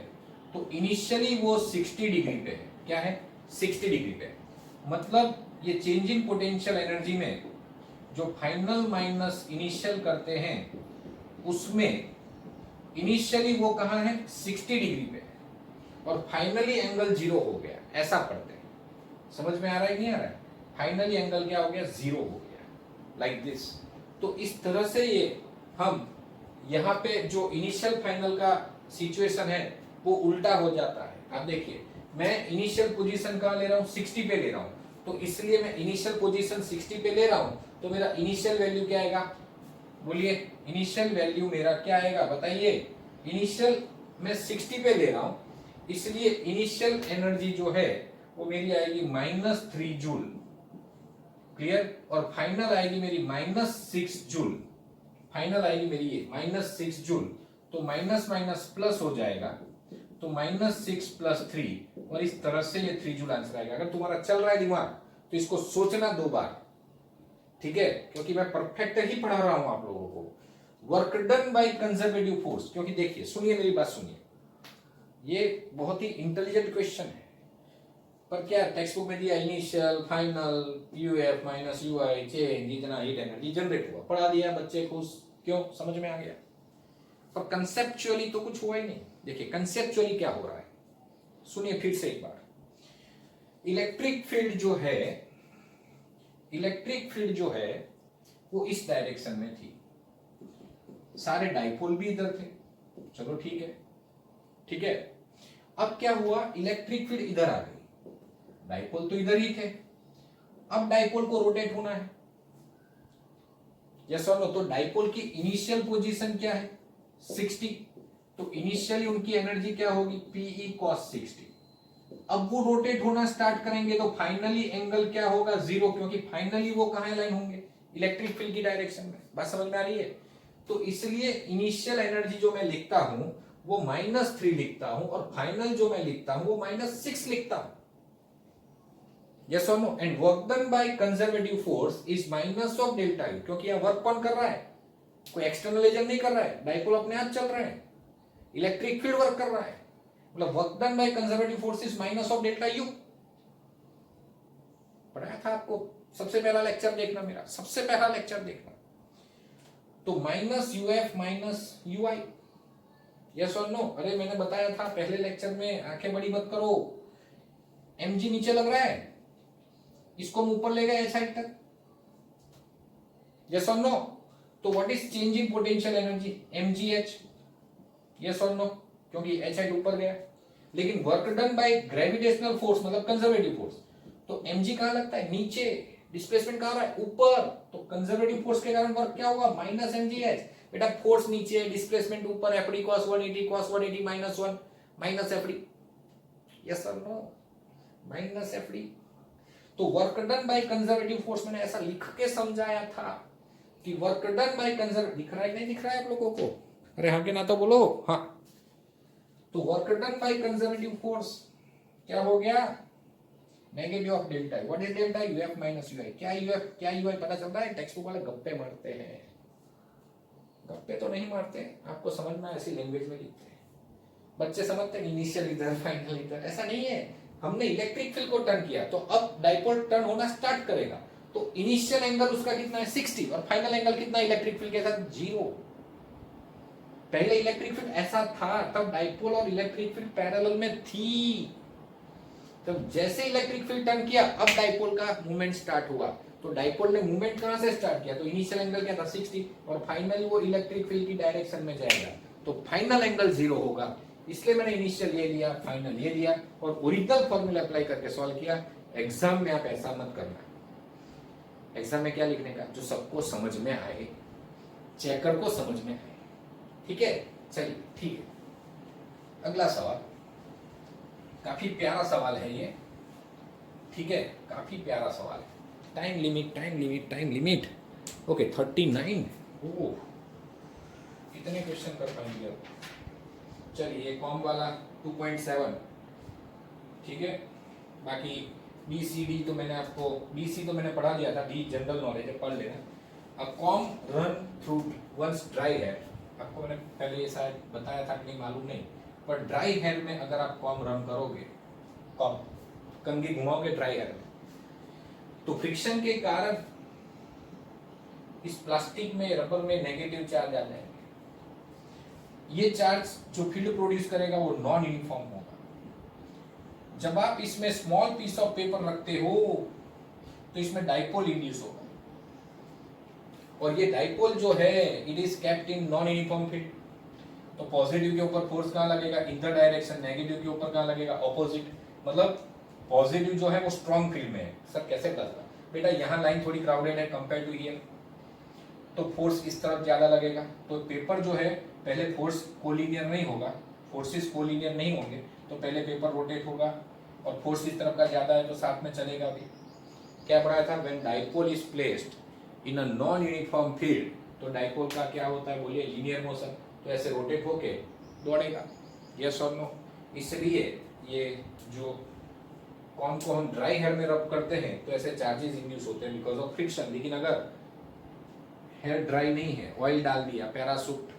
तो इनिशियली वो 60 डिग्री पे है। क्या है? 60 डिग्री पे। मतलब ये चेंज इन पोटेंशियल एनर्जी में जो फाइनल माइनस इनिशियल करते हैं उसमें इनिशियली वो कहां है? 60 डिग्री पे, और फाइनली एंगल 0 हो गया, ऐसा पढ़ते हैं। समझ में आ रहा है नहीं आ रहा है? फाइनली एंगल क्या हो गया? 0 हो गया, लाइक दिस। तो इस तरह से ये हम यहाँ पे जो इनिशियल फाइनल का सिचुएशन है वो उल्टा हो जाता है। आप देखिए, मैं इनिशियल पोजीशन कहाँ ले रहा हूँ? 60 पे ले रहा हूँ, तो इसलिए मैं इनिशियल पोजीशन 60 पे ले रहा हूँ, तो मेरा इनिशियल वैल्यू क्या आएगा? बोलिए, इनिशियल वैल्यू मेरा क्या आएगा? बताइए। इनिशियल मैं 60 पे ले रहा हूँ, इसलिए इनिशियल एनर्जी जो है वो मेरी आएगी -3 जूल, क्लियर। और फाइनल आएगी मेरी -6 जूल, फाइनल आएगी मेरी ये -6 जूल। तो माइनस माइनस प्लस हो जाएगा, तो -6 + 3, और इस तरह से ये 3 जूल आंसर आएगा। अगर तुम्हारा चल रहा है दिमाग तो इसको सोचना 2 बार, ठीक है, क्योंकि मैं परफेक्ट ही पढ़ा रहा हूं आप लोगों को। Work done by conservative force, क्योंकि देखिए, सुनिए मेरी बात सुनिए, ये बहुत ही इंटेलिजेंट क्वेश्चन है, पर क्या टेक्स्ट बुक में दिया initial, final, UF minus UI, change जितना हीट एनर्जी जनरेट हुआ, पढ़ा दिया, बच्चे खुश, क्यों? समझ में आ गया। पर कंसेप्चुअली तो कुछ हुआ ही नहीं। देखिए कंसेप्चुअली क्या हो रहा है, सुनिए फिर से एक बार। इलेक्ट्रिक फील्ड जो है, इलेक्ट्रिक फील्ड जो है वो इस डायरेक्शन में थी, सारे डाइपोल भी इधर थे, चलो ठीक है, ठीक है। अब क्या हुआ? इलेक्ट्रिक फील्ड इधर आ गई, डाइपोल तो इधर ही थे, अब डाइपोल को रोटेट होना है, यस और नो? तो डाइपोल की इनिशियल पोजीशन क्या है? 60। तो इनिशियली उनकी एनर्जी क्या होगी? Pe cos 60। अब वो रोटेट होना स्टार्ट करेंगे तो फाइनली एंगल क्या होगा? 0, क्योंकि फाइनली वो कहां अलाइन होंगे? इलेक्ट्रिक फील्ड की डायरेक्शन में। बात समझ में आ रही है? तो इसलिए इनिशियल एनर्जी जो मैं लिखता हूं वो -3 लिखता हूं, और फाइनल जो मैं लिखता हूं वो -6 लिखता हूं, यस और no? And work done by conservative force is minus of delta U, क्योंकि यहां वर्क कौन कर रहा है? कोई एक्सटर्नल एजेंट नहीं कर रहा है, डाइपोल अपने आप चल रहे हैं, इलेक्ट्रिक फील्ड वर्क कर रहा है, मतलब work done by conservative force is minus of delta you. पढ़ाया था आपको, सबसे पहला लेक्चर देखना, मेरा सबसे पहला लेक्चर देखना। तो -uf माइनस ui, यस और नो? अरे मैंने बताया था पहले लेक्चर में, आंखें बड़ी मत करो, mg नीचे लग रहा है, इसको हम ऊपर ले गए h साइड तक, यस और नो? तो what is change in potential energy? mgh, yes और नो? क्योंकि h साइड ऊपर गया। लेकिन work done by gravitational force मतलब कंजर्वेटिव फोर्स, तो mg कहां लगता है? नीचे। डिस्प्लेसमेंट कहां रहा है? ऊपर। तो कंजर्वेटिव फोर्स के कारण वर्क क्या होगा? -mgh। बेटा फोर्स नीचे है, डिस्प्लेसमेंट ऊपर, fd cos 180 cos 180 -1 minus fd, yes और नो? Minus fd। तो work done by conservative force मैंने ऐसा लिख के समझाया था कि वर्क डन बाय कंजर्वेटिव, दिख रहा है नहीं दिख रहा है आप लोगों को? अरे हाँ के ना तो बोलो हाँ। तो work done by conservative force क्या हो गया? Negative of delta. What is delta? UF minus UI. क्या यूएफ क्या यूआई पता चल रहा है? टेक्स्ट बुक वाले गप्पे मारते हैं, गप्पे तो नहीं मारते, आपको समझना ऐसी लैंग्वेज में लिखते हैं। बच्चे समझते हैं इनिशियल इधर फाइनल इधर, ऐसा नहीं है। हमने इलेक्ट्रिक फील्ड को टर्न किया तो अब डाइपोल टर्न होना स्टार्ट करेगा, तो इनिशियल एंगल उसका कितना है? 60, और फाइनल एंगल कितना इलेक्ट्रिक फील्ड के साथ? 0। पहले इलेक्ट्रिक फील्ड ऐसा था, तब डाइपोल और इलेक्ट्रिक फील्ड पैरेलल में थी। तब जैसे इलेक्ट्रिक फील्ड टर्न किया, अब डाइपोल का मूवमेंट स्टार्ट हुआ। तो डाइपोल ने मूवमेंट कहां से स्टार्ट किया? तो इनिशियल एंगल क्या था? 60, और फाइनली वो इलेक्ट्रिक फील्ड की डायरेक्शन में जाएगा, तो फाइनल एंगल 0 होगा। इसलिए मैंने इनिशियल ये लिया, फाइनल ये लिया, और ओरिजिनल फॉर्मूला अप्लाई करके सॉल्व किया। एग्जाम में आप ऐसा मत करना। एग्जाम में क्या लिखने का? जो सबको समझ में आए, चेकर को समझ में आए, ठीक है? चलिए ठीक है। अगला सवाल काफी प्यारा सवाल है ये, ठीक है? काफी प्यारा सवाल है। Time limit time limit time limit, okay 39। ओह, कितने क्वेश्चन कर पाएंगे अब? चलिए कॉम वाला 2.7, ठीक है। बाकी बी सी डी तो मैंने आपको, बी सी तो मैंने पढ़ा दिया था, डी जनरल नॉलेज है, पढ़ लेना। A comb run through one's dry hair, आपको मैंने पहले ये शायद बताया था कि नहीं मालूम नहीं, पर ड्राई हेयर में अगर आप कॉम रन करोगे, कॉम कंघी घुमाओगे ड्राई हेयर में, तो फ्रिक्शन के कारण इस प्लास्टिक में, रबर में नेगेटिव चार्ज आ जाएंगे। ये चार्ज जो फील्ड प्रोड्यूस करेगा वो नॉन यूनिफॉर्म होगा। जब आप इसमें स्मॉल पीस ऑफ पेपर रखते हो तो इसमें डाइपोल इंड्यूस होगा, और ये डाइपोल जो है it is kept in non uniform field. तो पॉजिटिव के ऊपर फोर्स कहाँ लगेगा, इन द डायरेक्शन, नेगेटिव के ऊपर कहाँ लगेगा, ऑपोजिट। मतलब पॉजिटिव जो है वो स्ट्रॉन्ग फील्ड में है। सर कैसे पता बेटा, यहाँ लाइन थोड़ी क्राउडेड है कंपेयर टू हियर, तो फोर्स इस तरफ ज्यादा लगेगा। तो पेपर जो है पहले फोर्स कोलिनियर नहीं होगा, फोर्सेस कोलिनियर नहीं होंगे, तो पहले पेपर रोटेट होगा, और फोर्स इस तरफ का ज्यादा है तो साथ में चलेगा भी। क्या पढ़ाया था, when dipole is placed in a non uniform field, तो डाइपोल का क्या होता है बोलिए, लीनियर मोशन, तो ऐसे रोटेट होके दौड़ेगा। यस और नो। इसलिए ये जो कॉम को हम ड्राई हेयर में रब करते हैं तो ऐसे चार्जेस इंड्यूस होते हैं बिकॉज ऑफ फ्रिक्शन। लेकिन अगर हेयर ड्राई नहीं है, ऑयल डाल दिया, पैरासूट,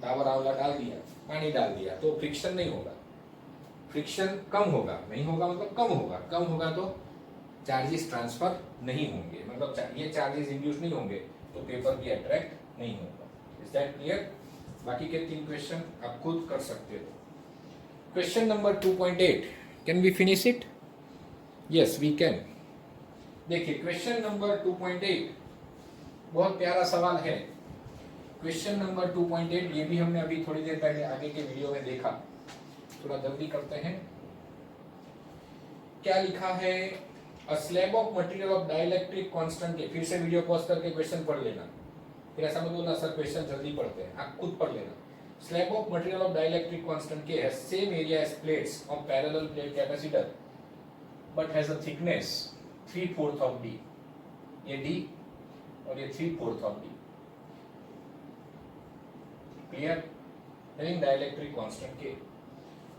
डाबर आंवला डाल दिया, पानी डाल दिया, तो फ्रिक्शन नहीं होगा, फ्रिक्शन कम होगा, नहीं होगा मतलब कम होगा, कम होगा तो चार्जेस ट्रांसफर नहीं होंगे, मतलब ये चार्जेस इंड्यूस नहीं होंगे, तो पेपर भी अट्रैक्ट नहीं होगा। Is that clear? बाकी के 3 क्वेश्चन आप खुद कर सकते हो। Question number 2.8, can we finish it? Yes we can. देखिए क्वेश्चन नंबर 2.8 बहुत प्यारा सवाल है। क्वेश्चन नंबर 2.8 ये भी हमने अभी थोड़ी देर पहले आगे के वीडियो में देखा, थोड़ा जल्दी करते हैं। क्या लिखा है, a slab of material of dielectric constant K, फिर से वीडियो पॉज करके क्वेश्चन पढ़ लेना, फिर ऐसा मत बोलना सर क्वेश्चन जल्दी पढ़ते हैं, आप खुद पढ़ लेना। Slab of material of dielectric constant K has same area as plates of parallel plate capacitor but has a thickness 3/4 of d, ये डी और ये 3/4 of d, clear? having dielectric constant K.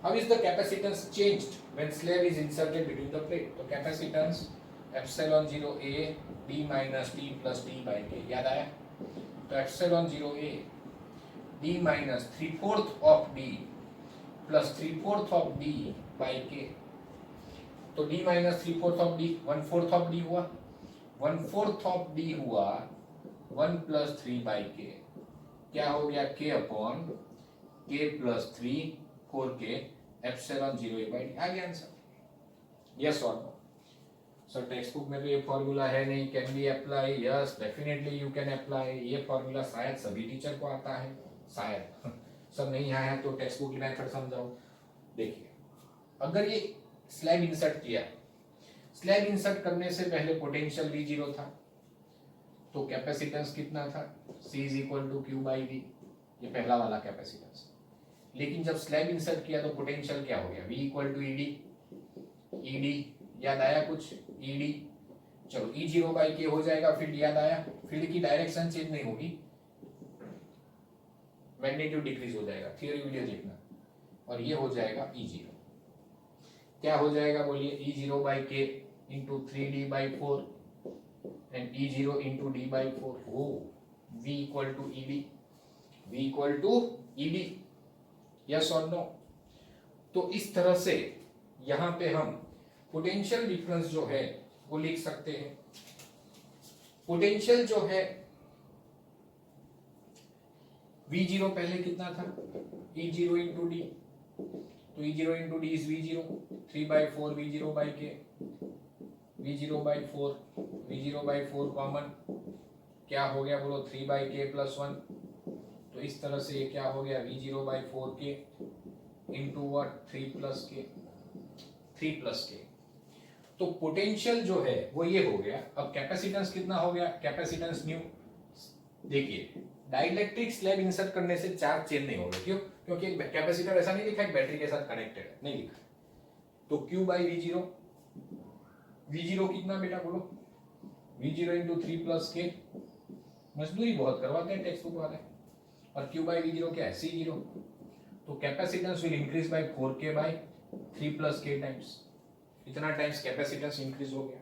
How is the capacitance changed when slab is inserted between the plate? तो capacitance epsilon 0 A D minus T plus D by K, याद आया? तो epsilon 0 A D minus 3/4 of D plus 3/4 of D by K, तो D minus 3/4 of D 1/4 of D हुआ, 1/4 of D हुआ 1 plus 3 by K, क्या हो गया K upon K plus 3 4K epsilon 0 A by D, आ गया answer. Yes और no? Sir text book में तो ये फॉर्मूला है नहीं, can be apply? Yes definitely you can apply. ये फॉर्मूला शायद सभी टीचर को आता है, शायद सर नहीं आया है तो टेक्स्ट बुक की मेथड समझाओ। देखिए अगर ये स्लैब इंसर्ट किया, स्लैब इंसर्ट करने से पहले पोटेंशियल V0 था, तो कैपेसिटेंस कितना था, C is equal to Q by V, ये पहला वाला कैपेसिटेंस। लेकिन जब स्लैब इंसर्ट किया तो पोटेंशियल क्या हो गया, V equal to ED, ED याद आया कुछ, ED, चलो E0 by K हो जाएगा, फील्ड याद आया, फील्ड की डायरेक्शन चेंज नहीं होगी, मैग्नीट्यूड डिक्रीज हो जाएगा, थियरी वीडियो देखना, और ये हो जाएगा E0, क्या हो जाएगा बोलिए, E0 by K into 3D by 4 and E0 into D by 4, हो V equal to ED, V equal to ED, yes और नो? तो इस तरह से यहां पे हम पोटेंशियल डिफरेंस जो है वो लिख सकते हैं। पोटेंशियल जो है V0 पहले कितना था, E0 into D, तो E0 into D is V0, 3/4 V0 by K, V0 by 4, V0 by 4 common, क्या हो गया बोलो, 3/K plus 1, तो इस तरह से ये क्या हो गया, V0 by 4K into what, 3 plus K, 3 plus K। तो पोटेंशियल जो है वो ये हो गया। अब कैपेसिटेंस कितना हो गया, कैपेसिटेंस न्यू, देखिए डाइलेक्ट्रिक स्लैब इंसर्ट करने से चार्ज चेंज नहीं होगा, क्यों? क्योंकि कैपेसिटर ऐसा नहीं लिखा है बैटरी के साथ कनेक्टेड है, नहीं लिखा, तो Q by V0, V0 कितना बेटा बोलो, V0 into 3 plus K, मजदूरी बहुत करवाते हैं टेक्स्ट बुक वाले, और Q by V0 क्या है, C0, तो capacitance will increase by 4K by 3 plus K times, इतना टाइम्स कैपेसिटेंस इंक्रीज हो गया,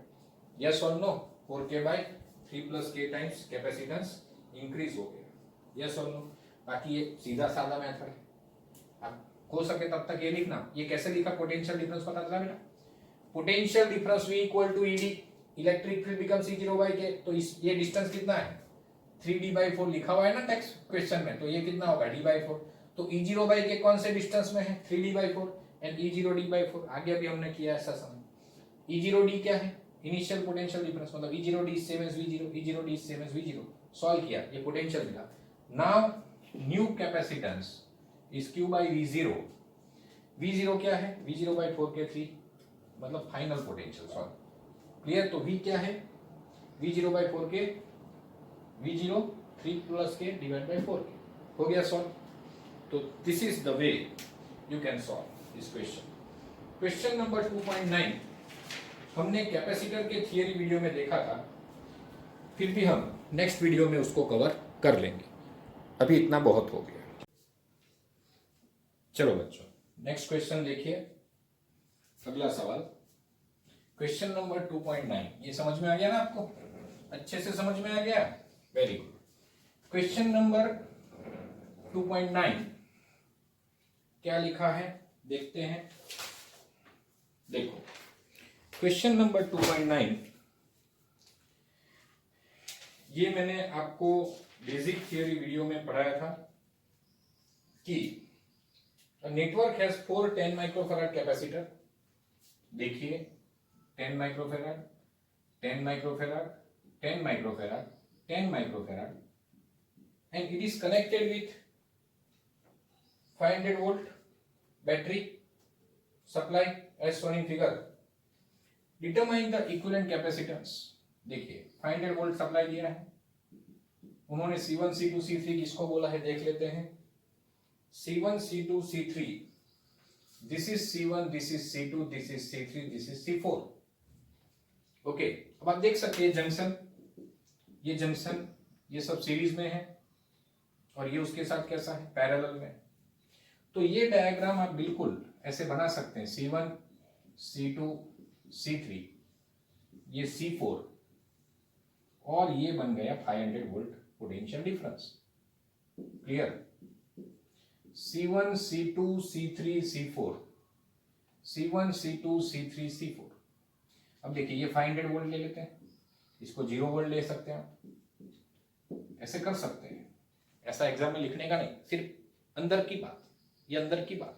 यस और नो, 4K by 3 प्लस के टाइम्स कैपेसिटेंस इंक्रीज हो गया। यस और नो? बाकी ये सीधा साधा मेथड है, आप हो सके तब तक ये लिखना। ये कैसे लिखा? पोटेंशियल डिफरेंस पता चला बेटा, potential difference V equal to ED, electric field becomes E0 by K। तो ये डिस्टेंस कितना है? 3D/4 लिखा हुआ है ना टेक्स्ट क्वेश्चन में, तो ये कितना होगा? D/4। तो E0 बाई K कौन से डिस्टेंस में है? 3D/4 and E0 D/4। आगे अभी हमने किया ऐसा समझ। E0D क्या है? इनिशियल पोटेंशियल डिफरेंस, मतलब E0D is same as V0, E0D is same as V0। Solve किया, ये पोटेंशियल मिला। Now new capacitance is Q by V0। V0 क्या है? V0/4K3, मतलब फाइनल पोटेंशियल। Solve clear? तो V क्या है? V0/4K, V0 3 plus K divide by 4K। हो गया सॉल्व। तो this is the way you can solve this question. Question number 2.9 हमने कैपेसिटर के थियरी वीडियो में देखा था, फिर भी हम नेक्स्ट वीडियो में उसको कवर कर लेंगे, अभी इतना बहुत हो गया। चलो बच्चों, नेक्स्ट क्वेश्चन देखिए। अगला सवाल क्वेश्चन नंबर 2.9। ये समझ में आ गया ना आपको? अच्छे से समझ में आ गया? Very good. क्वेश्चन नंबर 2.9 क्या लिखा है देखते हैं। देखो, क्वेश्चन नंबर 2.9 ये मैंने आपको बेसिक थियरी वीडियो में पढ़ाया था कि नेटवर्क हैज 4 10 माइक्रोफैराड कैपेसिटर। देखिए 10 microfarad, 10 microfarad, 10 microfarad, 10 microfarad, and it is connected with 500 volt battery supply as shown in figure. Determine the equivalent capacitance। देखिए 500 वोल्ट सप्लाई दिया है, उन्होंने C1 C2 C3 किसको बोला है देख लेते हैं। C1 C2 C3, this is C1, this is C2, this is C3, this is C4। Okay, अब आप देख सकते हैं जंक्शन, ये जंक्शन, ये सब सीरीज में है और ये उसके साथ कैसा है? पैरेलल में। तो ये डायग्राम आप बिल्कुल ऐसे बना सकते हैं, C1 C2 C3, ये C4 और ये बन गया 500 volt potential difference. Clear? C1 C2 C3 C4, C1 C2 C3 C4। अब देखिए ये 500 वोल्ट ले लेते हैं, इसको 0 वोल्ट ले सकते हैं आप, ऐसे कर सकते हैं। ऐसा एग्जाम में लिखने का नहीं, सिर्फ अंदर की बात, ये अंदर की बात।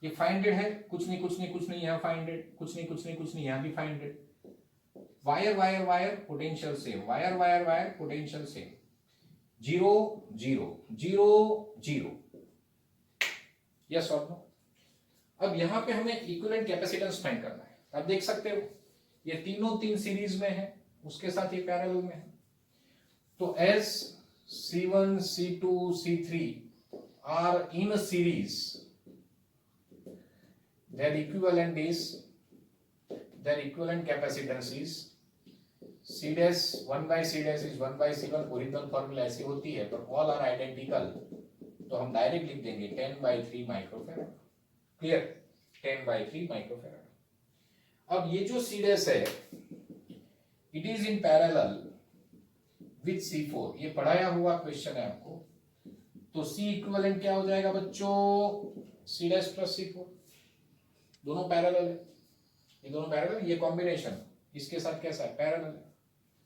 ये 500 है, कुछ नहीं कुछ नहीं कुछ नहीं, यहाँ 500, कुछ नहीं कुछ नहीं कुछ नहीं, यहाँ भी 500। Wire wire wire potential same, wire wire wire potential same, 0 0 0 0। Yes और नो? अब यहाँ पे हमें इक्विवेलेंट कैपेसिटेंस फाइंड करना है। आप देख सकते हो ये तीनों तीन सीरीज में है, उसके साथ ये पैरेलल में है। तो as C1 C2 C3 are in a series, their equivalent capacitance is C dash 1 by C dash is 1 by C1। Original formula ऐसी होती है, पर ऑल आर आइडेंटिकल, तो हम डायरेक्ट लिख देंगे 10/3 माइक्रोफैराड। क्लियर? 10/3 माइक्रोफैराड। अब ये जो C dash है, it is in parallel with C4, ये पढ़ाया हुआ क्वेश्चन है आपको। तो C इक्विवेलेंट क्या हो जाएगा बच्चों? C dash प्लस C4, दोनों पैरेलल है, ये दोनों पैरेलल, ये कॉम्बिनेशन इसके साथ कैसा है? पैरेलल है।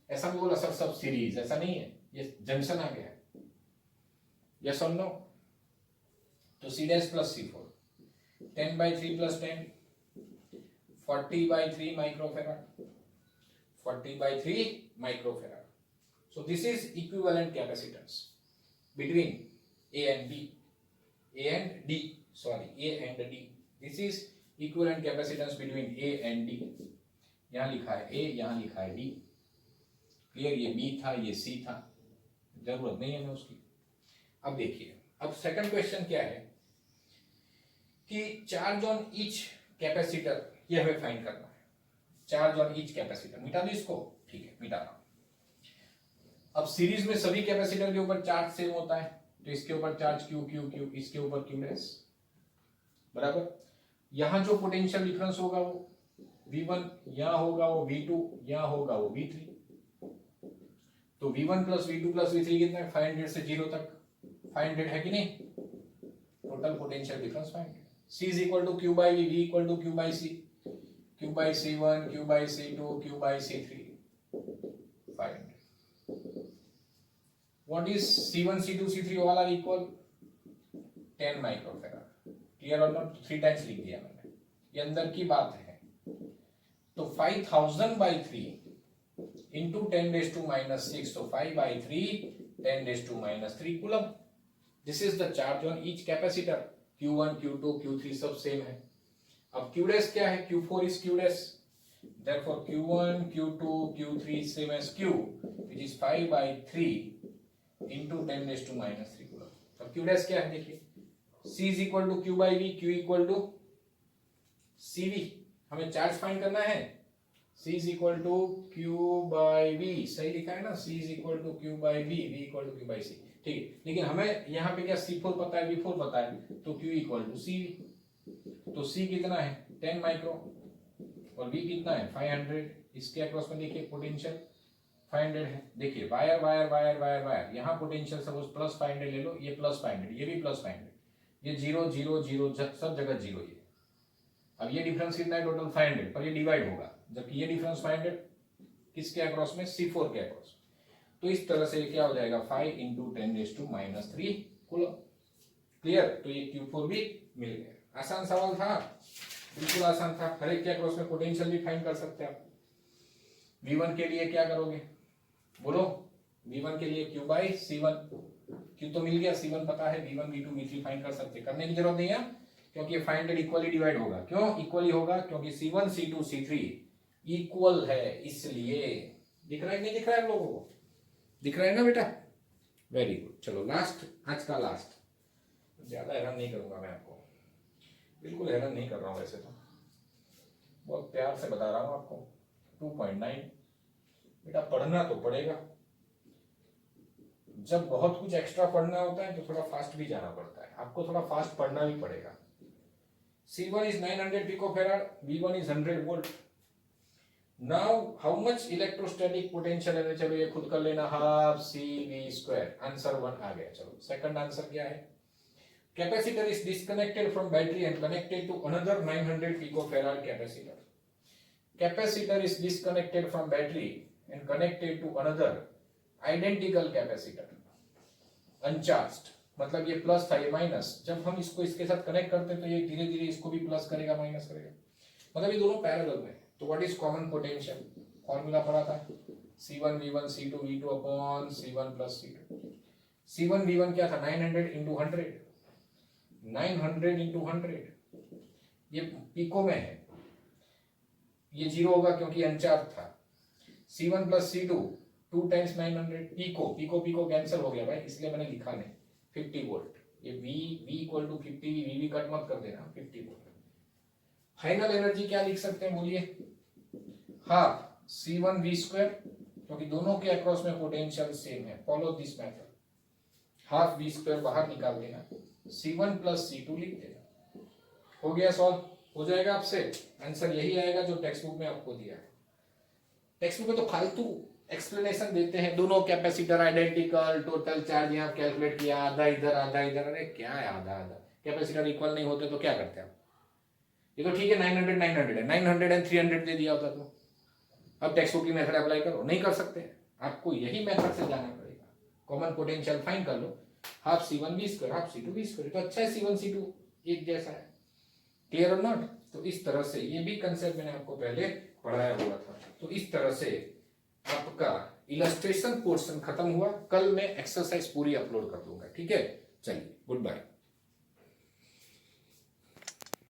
ऐसा भी बोला सर सब सीरीज, ऐसा नहीं है, ये जंक्शन आ गया है। यस और नो? तो C dash plus C4, 10/3 plus 10, 40/3 microfarad, 40/3 microfarad. So this is equivalent capacitance between A and B, A and D, sorry, A and D. This is equivalent capacitance between A and D. यहाँ लिखा है A, यहाँ लिखा है D। Clear? ये B था, ये C था, जरूरत नहीं है हमें उसकी। अब देखिए, अब सेकंड क्वेश्चन क्या है कि चार्ज ऑन ईच कैपेसिटर, ये हमें फाइंड करना है। चार्ज ऑन ईच कैपेसिटर, मिटा दो इसको, ठीक है मिटा रहा हूं। अब सीरीज में सभी कैपेसिटर के ऊपर चार्ज सेम होता है, तो इसके ऊपर चार्ज Q Q Q, इसके ऊपर Q डैश, बराबर। यहां जो पोटेंशियल डिफरेंस होगा वो V1, यहां होगा वो V2, यहां होगा वो V3। तो V1 plus V2 plus V3 कितना है 500 से 0 तक 500 है कि नहीं, total potential difference 500। C is equal to Q by V, V equal to Q by C, Q by C1, Q by C2, Q by C3 500। What is C1 C2 C3 all are equal 10 microfarad, clear और not, 3 times लिख दिया मैंने, ये अंदर की बात है। तो 5000 by 3 into 10 raised to minus 6, so 5 by 3 10 raised to minus 3 coulomb. This is the charge on each capacitor. Q1 Q2 Q3 सब सेम है। अब Q dash क्या है, Q4 is Q dash, therefore Q1 Q2 Q3 same as Q, which is 5 by 3 into 10 raised to minus 3 coulomb. अब Q dash क्या है देखिए, C is equal to Q by V, Q equal to CV, हमें charge find करना है। C is equal to Q by V, सही लिखा है ना, C is equal to Q by V, V equal to Q by C, ठीक है। लेकिन हमें यहाँ पे क्या C4 पता है, V4 पता है, तो Q equal to CV। तो C कितना है 10 माइक्रो और V कितना है 500। इसके अक्रॉस में देखिए पोटेंशियल 500 है। देखिए wire wire wire wire wire, यहाँ पोटेंशियल सपोज प्लस 500 ले लो, ये प्लस 500, ये भी प्लस 500, ये 0 0 0 सब जगह 0 ही है। अब ये डिफरेंस कितना है टोटल 500, पर ये डिवाइड होगा, जबकि ये डिफरेंस 500 किसके अक्रॉस में, C4 के अक्रॉस। तो इस तरह से क्या हो जाएगा 5 into 10 raised to minus 3 coulomb, clear. तो ये Q4 भी मिल गया। आसान सवाल था, बिल्कुल आसान था। हर एक के अक्रॉस में पोटेंशियल भी फाइंड कर सकते हैं आप। V1 के लिए क्या करोगे बोलो, V1 के लिए Q by C1, Q तो मिल गया, C1 पता है, V1 V2 V3 फाइंड कर सकते, करने की जरूरत नहीं है क्योंकि ये 500 इक्वली डिवाइड होगा। क्यों इक्वली होगा, क्योंकि C1 C2 C3 इक्वल है, इसलिए। दिख रहा है नहीं दिख रहा है आप लोगों को, दिख रहा है ना बेटा, वेरी गुड। चलो लास्ट, आज का लास्ट, ज्यादा हैरान नहीं करूंगा मैं आपको, बिल्कुल हैरान नहीं कर रहा हूं, वैसे तो बहुत प्यार से बता रहा हूं आपको। 2.9 बेटा पढ़ना तो पड़ेगा, जब बहुत कुछ एक्स्ट्रा पढ़ना होता है तो थोड़ा फास्ट भी जाना पड़ता है, आपको थोड़ा फास्ट पढ़ना भी पड़ेगा। C1 is 900 picofarad, V1 is 100 volt. Now how much electrostatic potential है, चलो ये खुद कर लेना, हाफ CV स्क्वायर। आंसर 1 आ गया। चलो सेकंड आंसर क्या है, capacitor is disconnected from battery and connected to another 900 picofarad capacitor. Capacitor is disconnected from battery and connected to another identical capacitor uncharged, मतलब ये प्लस था ये माइनस, जब हम इसको इसके साथ कनेक्ट करते हैं तो ये धीरे धीरे इसको भी प्लस करेगा माइनस करेगा, मतलब ये दोनों पैरेलल में। तो what is common potential, formula पढ़ा था C1 V1 C2 V2 upon C1 plus C2। C1 V1 क्या था 900 into 100, 900 into 100, ये पिको में है, ये 0 होगा क्योंकि अनचार्ज था। C1 plus C2 2 times 900, pico pico pico cancel हो गया भाई, इसलिए मैंने लिखा नहीं 50 वोल्ट। ये V equal to 50, V cut मत कर देना, 50 वोल्ट। फाइनल एनर्जी क्या लिख सकते हैं बोलिए, हाफ C1 V स्क्वायर, क्योंकि दोनों के अक्रॉस में पोटेंशियल सेम है, follow this method, half V square बाहर निकाल देना, C1 प्लस C2 लिख देना, हो गया सॉल्व, हो जाएगा आपसे। आंसर यही आएगा जो टेक्स्ट बुक में आपको दिया है। टेक्स्ट बुक में तो फालतू एक्सप्लेनेशन देते हैं, दोनों कैपेसिटर आइडेंटिकल, टोटल चार्ज यहाँ कैलकुलेट किया, आधा इधर आधा इधर, अरे क्या है आधा आधा, कैपेसिटर इक्वल नहीं होते तो क्या करते हैं आप। ये तो ठीक है 900 900 है, 900 एंड 300 दे दिया होता तो अब टेक्स्ट बुक की मेथड अप्लाई करो, नहीं कर सकते, आपको यही मेथड से जाना पड़ेगा। कॉमन पोटेंशियल फाइंड कर लो, half C1 V square half C2 V square, तो अच्छा है C1 C2 एक जैसा है, क्लियर और नॉट। तो इस तरह से ये भी कंसेप्ट मैंने आपको पहले पढ़ाया हुआ था। तो इस तरह से आपका इलस्ट्रेशन पोर्शन खत्म हुआ, कल मैं एक्सरसाइज पूरी अपलोड कर दूंगा, ठीक है। चलिए गुड बाय।